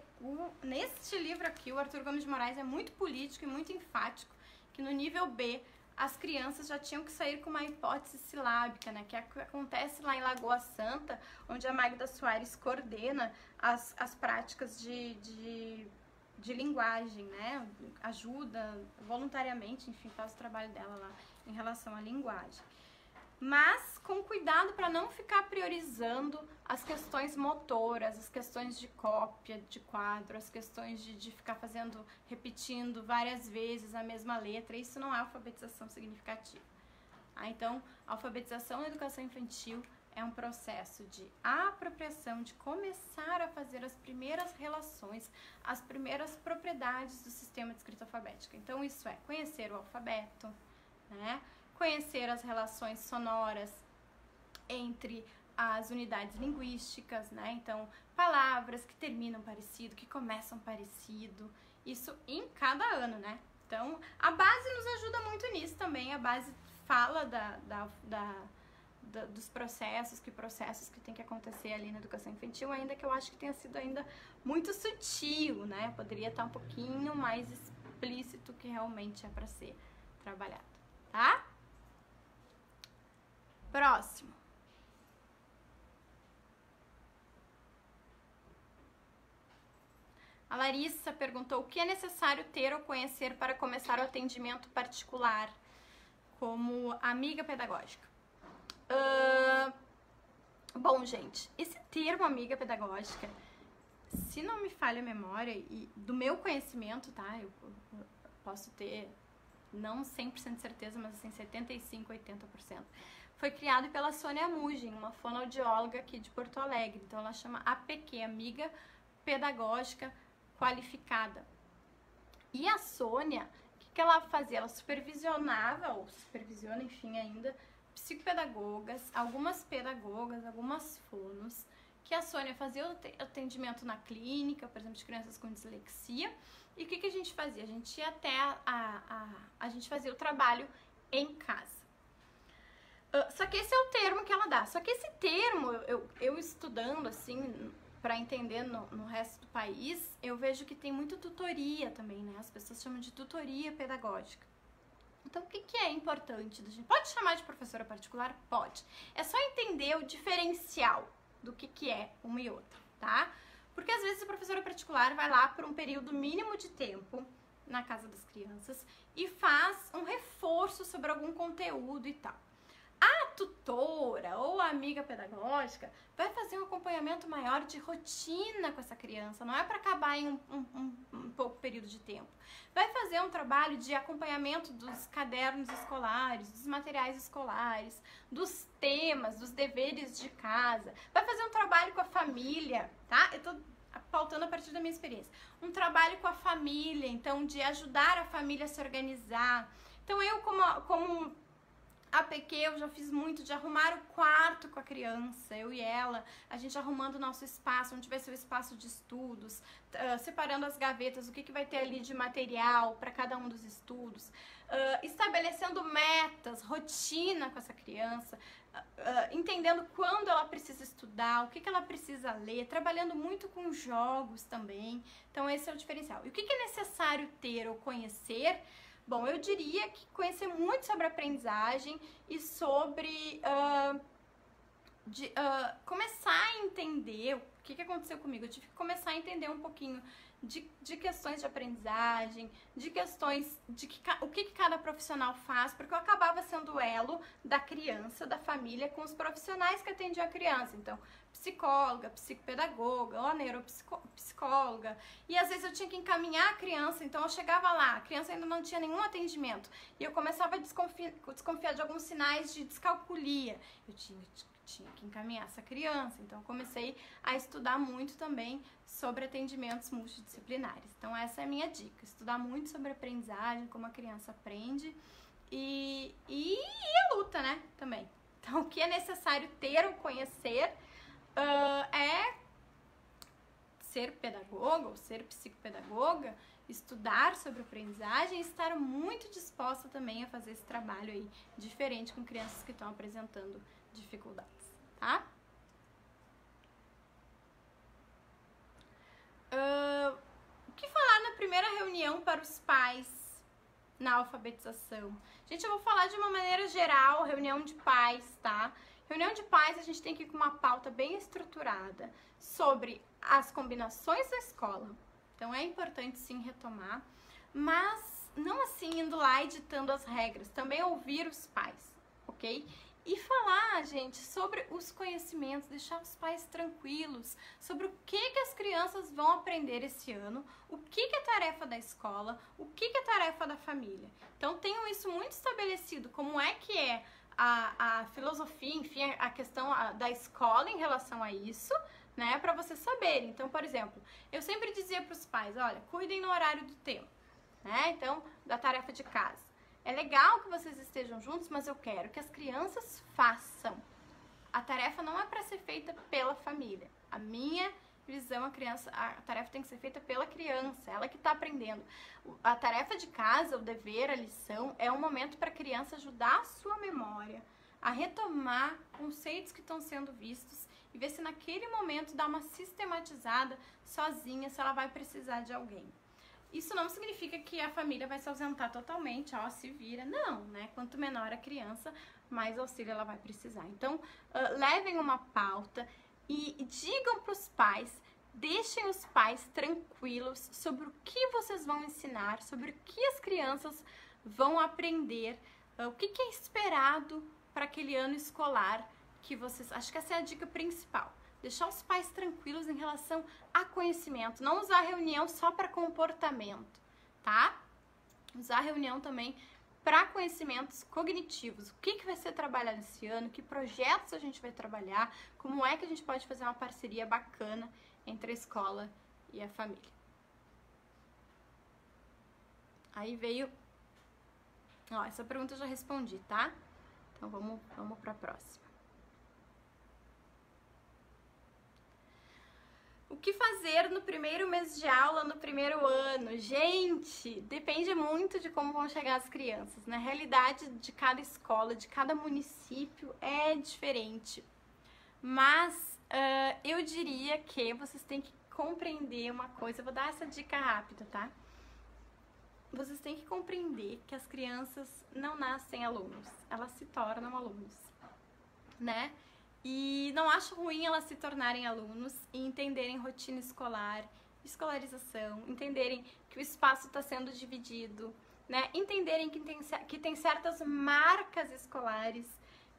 Speaker 1: neste livro aqui, o Arthur Gomes de Moraes é muito político e muito enfático, que no nível B, as crianças já tinham que sair com uma hipótese silábica, né? Que acontece lá em Lagoa Santa, onde a Magda Soares coordena as práticas de linguagem, né? Ajuda voluntariamente, enfim, faz o trabalho dela lá em relação à linguagem. Mas com cuidado para não ficar priorizando as questões motoras, as questões de cópia de quadro, as questões de ficar repetindo várias vezes a mesma letra. Isso não é alfabetização significativa. Então, a alfabetização na educação infantil é um processo de apropriação, de começar a fazer as primeiras relações, as primeiras propriedades do sistema de escrita alfabética. Então, isso é conhecer o alfabeto, né? Conhecer as relações sonoras entre as unidades linguísticas, né? Então, palavras que terminam parecido, que começam parecido, isso em cada ano, né? Então, a base nos ajuda muito nisso também, a base fala dos processos que tem que acontecer ali na educação infantil, ainda que eu acho que tenha sido ainda muito sutil, né? Poderia estar um pouquinho mais explícito que realmente é para ser trabalhado, tá? Próximo. A Larissa perguntou o que é necessário ter ou conhecer para começar o atendimento particular como amiga pedagógica. Bom, gente, esse termo amiga pedagógica, se não me falha a memória e do meu conhecimento, tá? Eu posso ter não 100% de certeza, mas assim 75%, 80%. Foi criado pela Sônia Mugin, uma fonoaudióloga aqui de Porto Alegre. Então ela chama APQ, Amiga Pedagógica Qualificada. E a Sônia, o que ela fazia? Ela supervisionava, ou supervisiona, enfim, ainda, psicopedagogas, algumas pedagogas, algumas fonos, que a Sônia fazia o atendimento na clínica, por exemplo, de crianças com dislexia. E o que a gente fazia? A gente ia até a gente fazia o trabalho em casa. Só que esse é o termo que ela dá. Só que esse termo, eu estudando, assim, para entender no resto do país, eu vejo que tem muito tutoria também, né? As pessoas chamam de tutoria pedagógica. Então, o que é importante? Pode chamar de professora particular? Pode. É só entender o diferencial do que é uma e outra, tá? Porque às vezes a professora particular vai lá por um período mínimo de tempo na casa das crianças e faz um reforço sobre algum conteúdo e tal. A tutora ou a amiga pedagógica vai fazer um acompanhamento maior de rotina com essa criança, não é para acabar em um pouco período de tempo. Vai fazer um trabalho de acompanhamento dos cadernos escolares, dos materiais escolares, dos temas, dos deveres de casa. Vai fazer um trabalho com a família, tá? Eu tô pautando a partir da minha experiência. Um trabalho com a família, então, de ajudar a família a se organizar. Então, eu como A PQ eu já fiz muito de arrumar o quarto com a criança, eu e ela, a gente arrumando o nosso espaço, onde vai ser o espaço de estudos, separando as gavetas, o que vai ter ali de material para cada um dos estudos, estabelecendo metas, rotina com essa criança, entendendo quando ela precisa estudar, o que ela precisa ler, trabalhando muito com jogos também. Então esse é o diferencial. E o que é necessário ter ou conhecer? Bom, eu diria que conhecer muito sobre aprendizagem e sobre começar a entender o que aconteceu comigo. Eu tive que começar a entender um pouquinho de questões de aprendizagem, de questões de o que cada profissional faz, porque eu acabava sendo o elo da criança, da família, com os profissionais que atendiam a criança. Então, psicóloga, psicopedagoga, ou a neuropsicóloga, e às vezes eu tinha que encaminhar a criança, então eu chegava lá, a criança ainda não tinha nenhum atendimento, e eu começava a desconfiar de alguns sinais de descalculia. Eu tinha que encaminhar essa criança, então eu comecei a estudar muito também sobre atendimentos multidisciplinares. Então essa é a minha dica, estudar muito sobre aprendizagem, como a criança aprende e a luta, né, também. Então o que é necessário ter ou conhecer é ser pedagoga ou ser psicopedagoga, estudar sobre aprendizagem e estar muito disposta também a fazer esse trabalho aí diferente com crianças que estão apresentando dificuldades, tá? O que falar na primeira reunião para os pais na alfabetização? Gente, eu vou falar de uma maneira geral, reunião de pais, tá? Reunião de pais, a gente tem que ir com uma pauta bem estruturada sobre as combinações da escola. Então, é importante, sim, retomar, mas não assim indo lá e ditando as regras. Também ouvir os pais, ok? E falar, gente, sobre os conhecimentos, deixar os pais tranquilos sobre o que as crianças vão aprender esse ano, o que é tarefa da escola, o que é tarefa da família. Então, tenham isso muito estabelecido, como é que é a filosofia, enfim, a questão da escola em relação a isso, né, para vocês saberem. Então, por exemplo, eu sempre dizia para os pais, olha, cuidem no horário do tempo, né, então, da tarefa de casa. É legal que vocês estejam juntos, mas eu quero que as crianças façam. A tarefa não é para ser feita pela família. A minha visão, a tarefa tem que ser feita pela criança, ela que está aprendendo. A tarefa de casa, o dever, a lição, é um momento para a criança ajudar a sua memória a retomar conceitos que estão sendo vistos e ver se naquele momento dá uma sistematizada sozinha, se ela vai precisar de alguém. Isso não significa que a família vai se ausentar totalmente, ó, se vira. Não, né? Quanto menor a criança, mais auxílio ela vai precisar. Então, levem uma pauta e digam para os pais, deixem os pais tranquilos sobre o que vocês vão ensinar, sobre o que as crianças vão aprender, o que é esperado para aquele ano escolar que vocês... Acho que essa é a dica principal. Deixar os pais tranquilos em relação a conhecimento. Não usar a reunião só para comportamento, tá? Usar a reunião também para conhecimentos cognitivos. O que vai ser trabalhado esse ano? Que projetos a gente vai trabalhar? Como é que a gente pode fazer uma parceria bacana entre a escola e a família? Aí veio... Ó, essa pergunta eu já respondi, tá? Então vamos para a próxima. O que fazer no primeiro mês de aula, no primeiro ano? Gente, depende muito de como vão chegar as crianças, né? A realidade de cada escola, de cada município é diferente. Mas eu diria que vocês têm que compreender uma coisa. Eu vou dar essa dica rápida, tá? Vocês têm que compreender que as crianças não nascem alunos, elas se tornam alunos, né? E não acho ruim elas se tornarem alunos e entenderem rotina escolar, escolarização, entenderem que o espaço está sendo dividido, né? Entenderem que tem certas marcas escolares.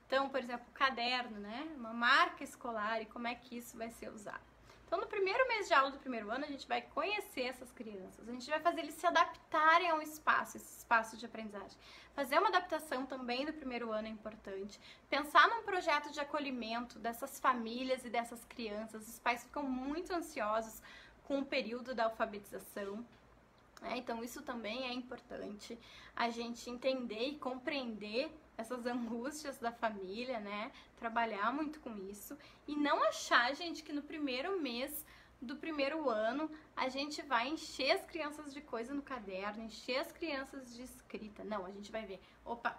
Speaker 1: Então, por exemplo, caderno, né? Uma marca escolar e como é que isso vai ser usado. Então, no primeiro mês de aula do primeiro ano, a gente vai conhecer essas crianças, a gente vai fazer eles se adaptarem ao espaço, esse espaço de aprendizagem. Fazer uma adaptação também no primeiro ano é importante. Pensar num projeto de acolhimento dessas famílias e dessas crianças. Os pais ficam muito ansiosos com o período da alfabetização, né? Então, isso também é importante, a gente entender e compreender essas angústias da família, né? Trabalhar muito com isso e não achar, gente, que no primeiro mês do primeiro ano a gente vai encher as crianças de coisa no caderno, encher as crianças de escrita. Não, a gente vai ver, opa,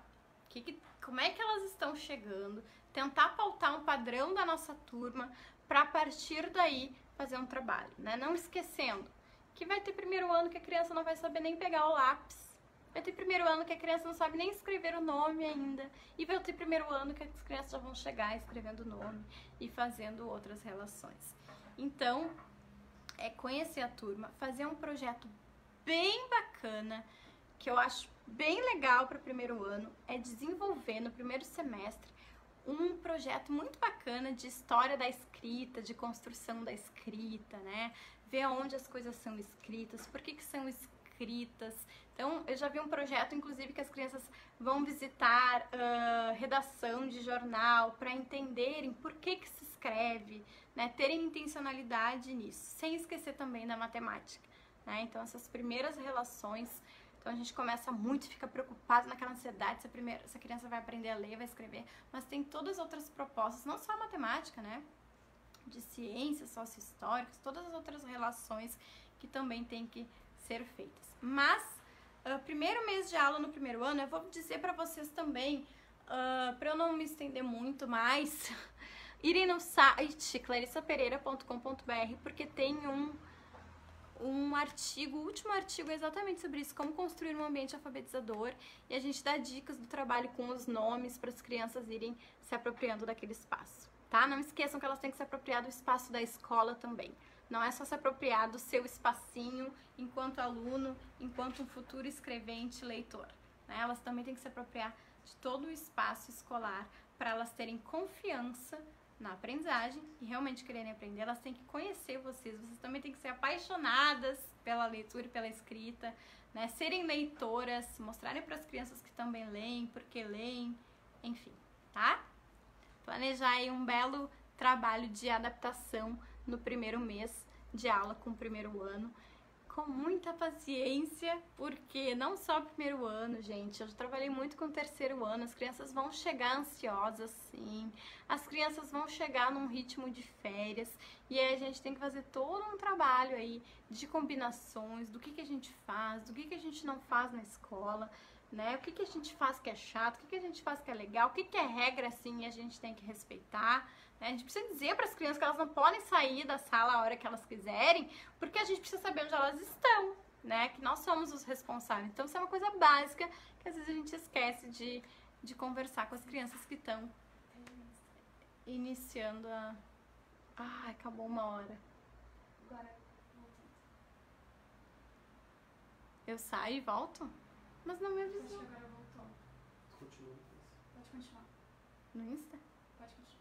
Speaker 1: como é que elas estão chegando, tentar pautar um padrão da nossa turma para a partir daí fazer um trabalho, né? Não esquecendo que vai ter primeiro ano que a criança não vai saber nem pegar o lápis. Vai ter primeiro ano que a criança não sabe nem escrever o nome ainda. E vai ter primeiro ano que as crianças já vão chegar escrevendo o nome e fazendo outras relações. Então, é conhecer a turma, fazer um projeto bem bacana, que eu acho bem legal para o primeiro ano, é desenvolver no primeiro semestre um projeto muito bacana de história da escrita, de construção da escrita, né? Ver onde as coisas são escritas, por que são escritas. Então, eu já vi um projeto, inclusive, que as crianças vão visitar redação de jornal para entenderem por que se escreve, né? Terem intencionalidade nisso, sem esquecer também da matemática, né? Então, essas primeiras relações, então a gente começa muito, fica preocupado naquela ansiedade se a criança vai aprender a ler, vai escrever, mas tem todas as outras propostas, não só a matemática, né? De ciências socio-históricas, todas as outras relações que também tem que ser feitas. Mas, primeiro mês de aula no primeiro ano, eu vou dizer para vocês também, para eu não me estender muito mais, irem no site clarissapereira.com.br, porque tem um artigo, o último artigo é exatamente sobre isso, como construir um ambiente alfabetizador, e a gente dá dicas do trabalho com os nomes para as crianças irem se apropriando daquele espaço, tá? Não esqueçam que elas têm que se apropriar do espaço da escola também. Não é só se apropriar do seu espacinho enquanto aluno, enquanto um futuro escrevente, leitor, né? Elas também têm que se apropriar de todo o espaço escolar para elas terem confiança na aprendizagem e realmente quererem aprender. Elas têm que conhecer vocês também têm que ser apaixonadas pela leitura e pela escrita, né? Serem leitoras, mostrarem para as crianças que também leem, porque leem, enfim, tá? Planejar aí um belo trabalho de adaptação no primeiro mês de aula com o primeiro ano, com muita paciência, porque não só o primeiro ano, gente, eu já trabalhei muito com o terceiro ano, as crianças vão chegar ansiosas, sim, as crianças vão chegar num ritmo de férias, e aí a gente tem que fazer todo um trabalho aí de combinações, do que a gente faz, do que a gente não faz na escola, né, o que a gente faz que é chato, o que a gente faz que é legal, o que é regra, assim, e a gente tem que respeitar. A gente precisa dizer para as crianças que elas não podem sair da sala a hora que elas quiserem, porque a gente precisa saber onde elas estão, né? Que nós somos os responsáveis. Então, isso é uma coisa básica que às vezes a gente esquece de conversar com as crianças que estão iniciando a... Ah, acabou uma hora.
Speaker 2: Agora,
Speaker 1: eu saio e volto? Mas não me
Speaker 2: acho que
Speaker 1: avisou.
Speaker 2: agora voltou.
Speaker 3: Continua.
Speaker 2: Pode continuar.
Speaker 1: No Insta?
Speaker 2: Pode continuar.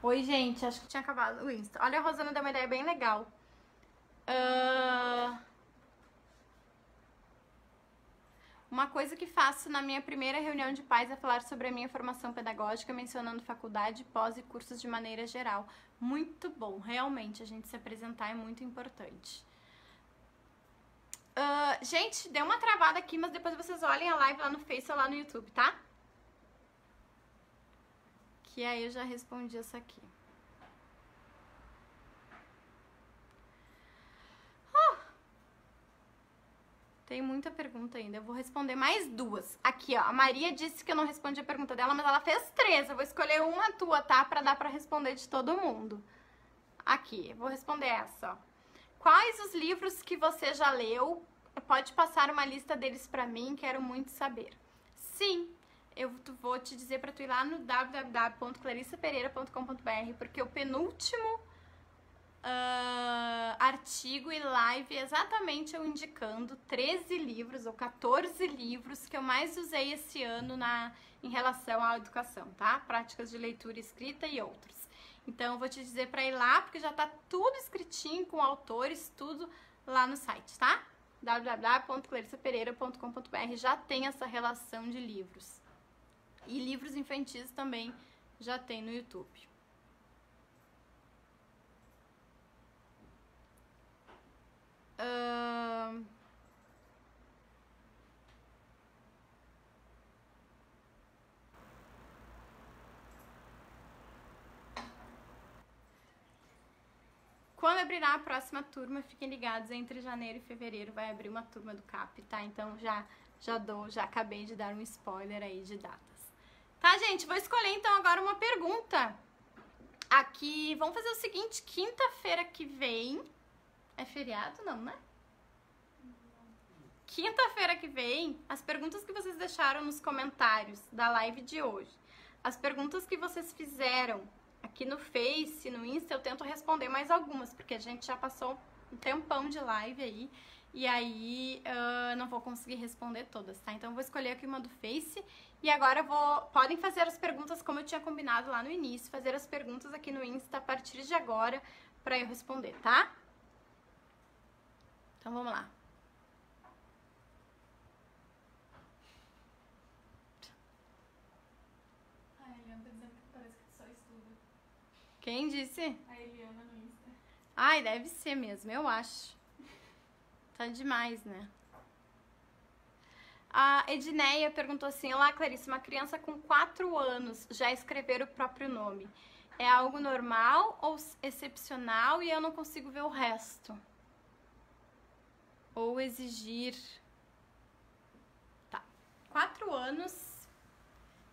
Speaker 1: Oi, gente, acho que tinha acabado o Insta. Olha, a Rosana deu uma ideia bem legal. Uma coisa que faço na minha primeira reunião de pais é falar sobre a minha formação pedagógica, mencionando faculdade, pós e cursos de maneira geral. Muito bom, realmente, a gente se apresentar é muito importante. Gente, deu uma travada aqui, mas depois vocês olhem a live lá no Face ou lá no YouTube, tá? Que aí eu já respondi essa aqui. Tem muita pergunta ainda, eu vou responder mais duas. Aqui, ó, a Maria disse que eu não respondi a pergunta dela, mas ela fez 3. Eu vou escolher uma tua, tá? Pra dar pra responder de todo mundo. Aqui, eu vou responder essa, ó. Quais os livros que você já leu? Pode passar uma lista deles pra mim, quero muito saber. Sim, eu vou te dizer pra tu ir lá no www.clarissapereira.com.br, porque o penúltimo artigo e live exatamente eu indicando 13 livros ou 14 livros que eu mais usei esse ano em relação à educação, tá? Práticas de leitura e escrita e outros. Então eu vou te dizer para ir lá, porque já tá tudo escritinho com autores, tudo lá no site, tá? www.clarissapereira.com.br já tem essa relação de livros. E livros infantis também já tem no YouTube. Quando abrirá a próxima turma, fiquem ligados, entre janeiro e fevereiro vai abrir uma turma do CAP, tá? Então já acabei de dar um spoiler aí de datas. Tá, gente? Vou escolher então agora uma pergunta. Aqui, vamos fazer o seguinte, quinta-feira que vem... É feriado? Não, né? Quinta-feira que vem, as perguntas que vocês deixaram nos comentários da live de hoje, as perguntas que vocês fizeram aqui no Face, no Insta, eu tento responder mais algumas, porque a gente já passou um tempão de live aí, e aí não vou conseguir responder todas, tá? Então eu vou escolher aqui uma do Face, e agora podem fazer as perguntas como eu tinha combinado lá no início, fazer as perguntas aqui no Insta a partir de agora, pra eu responder, tá? Então vamos lá.
Speaker 2: A Eliana tá dizendo que parece que só estuda.
Speaker 1: Quem disse?
Speaker 2: A Eliana no Insta.
Speaker 1: Ai, deve ser mesmo, eu acho. Tá demais, né? A Edneia perguntou assim: olá, Clarice, uma criança com 4 anos já escrever o próprio nome. É algo normal ou excepcional e eu não consigo ver o resto? Ou exigir... Tá. 4 anos,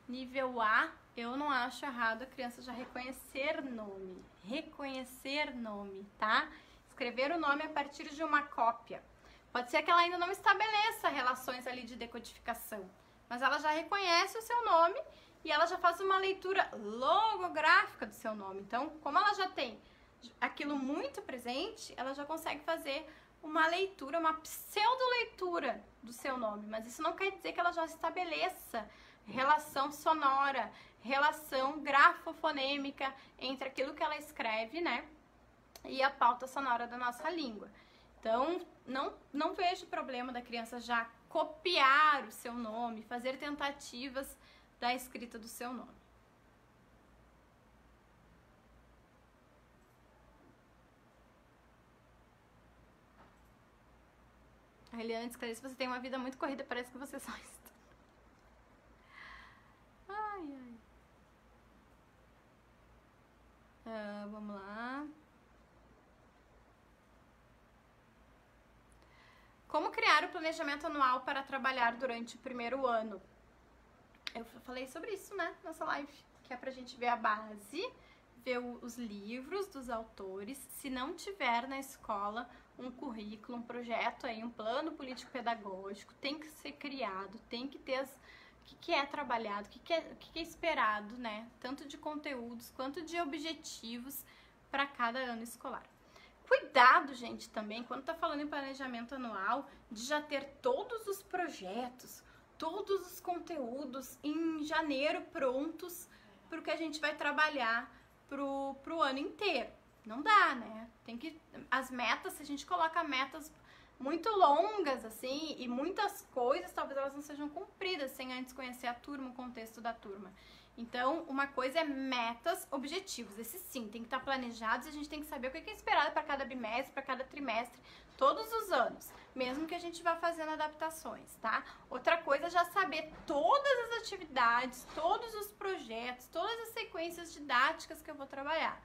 Speaker 1: nível A, eu não acho errado a criança já reconhecer nome. Reconhecer nome, tá? Escrever o nome a partir de uma cópia. Pode ser que ela ainda não estabeleça relações ali de decodificação, mas ela já reconhece o seu nome e ela já faz uma leitura logográfica do seu nome. Então, como ela já tem aquilo muito presente, ela já consegue fazer uma leitura, uma pseudo-leitura do seu nome, mas isso não quer dizer que ela já estabeleça relação sonora, relação grafofonêmica entre aquilo que ela escreve, né, e a pauta sonora da nossa língua. Então, não vejo problema da criança já copiar o seu nome, fazer tentativas da escrita do seu nome. A Eliane diz: Clarice, você tem uma vida muito corrida, parece que você só estuda. Ai, ai. Vamos lá. Como criar o planejamento anual para trabalhar durante o primeiro ano? Eu falei sobre isso, né, nessa live, que é pra gente ver a base, ver os livros dos autores. Se não tiver na escola um currículo, um projeto aí, um plano político-pedagógico, tem que ser criado, tem que ter o que é trabalhado, o que é esperado, né, tanto de conteúdos quanto de objetivos para cada ano escolar. Cuidado, gente, também, quando tá falando em planejamento anual, de já ter todos os projetos, todos os conteúdos em janeiro prontos pro que a gente vai trabalhar pro ano inteiro. Não dá, né? Tem que... As metas, se a gente coloca metas muito longas, assim, e muitas coisas, talvez elas não sejam cumpridas sem antes conhecer a turma, o contexto da turma. Então, uma coisa é metas, objetivos. Esses sim, tem que estar planejados e a gente tem que saber o que é esperado para cada bimestre, para cada trimestre, todos os anos, mesmo que a gente vá fazendo adaptações, tá? Outra coisa é já saber todas as atividades, todos os projetos, todas as sequências didáticas que eu vou trabalhar.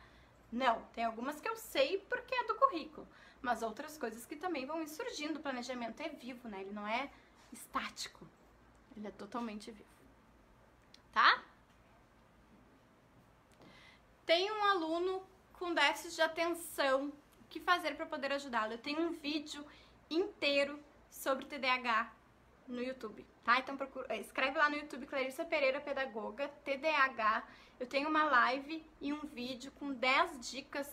Speaker 1: Não, tem algumas que eu sei porque é do currículo, mas outras coisas que também vão ir surgindo. O planejamento é vivo, né? Ele não é estático, ele é totalmente vivo, tá? Tem um aluno com déficit de atenção, o que fazer para poder ajudá-lo? Eu tenho um vídeo inteiro sobre TDAH no YouTube, tá? Então escreve lá no YouTube Clarissa Pereira Pedagoga, TDAH. Eu tenho uma live e um vídeo com 10 dicas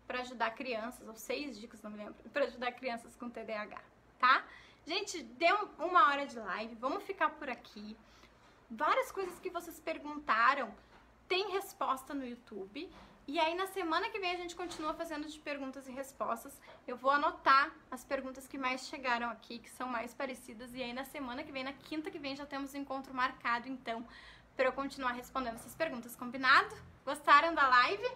Speaker 1: para ajudar crianças, ou 6 dicas, não me lembro, para ajudar crianças com TDAH, tá? Gente, deu 1 hora de live, vamos ficar por aqui. Várias coisas que vocês perguntaram tem resposta no YouTube. E aí na semana que vem a gente continua fazendo de perguntas e respostas. Eu vou anotar as perguntas que mais chegaram aqui, que são mais parecidas. E aí na semana que vem, na quinta que vem, já temos um encontro marcado, então, para eu continuar respondendo essas perguntas. Combinado? Gostaram da live?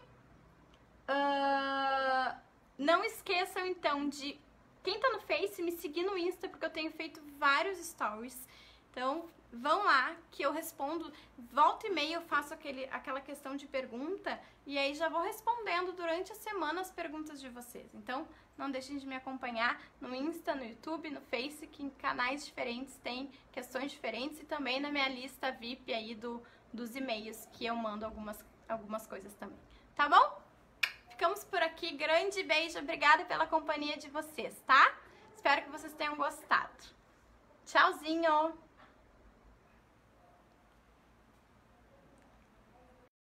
Speaker 1: Não esqueçam, então, de Quem tá no Face, me seguir no Insta, porque eu tenho feito vários stories. Então, vão lá que eu respondo. Volta e meia eu faço aquela questão de pergunta e aí já vou respondendo durante a semana as perguntas de vocês. Então, não deixem de me acompanhar no Insta, no YouTube, no Face, que em canais diferentes tem questões diferentes e também na minha lista VIP aí dos e-mails, que eu mando algumas coisas também. Tá bom? Ficamos por aqui. Grande beijo. Obrigada pela companhia de vocês, tá? Espero que vocês tenham gostado. Tchauzinho!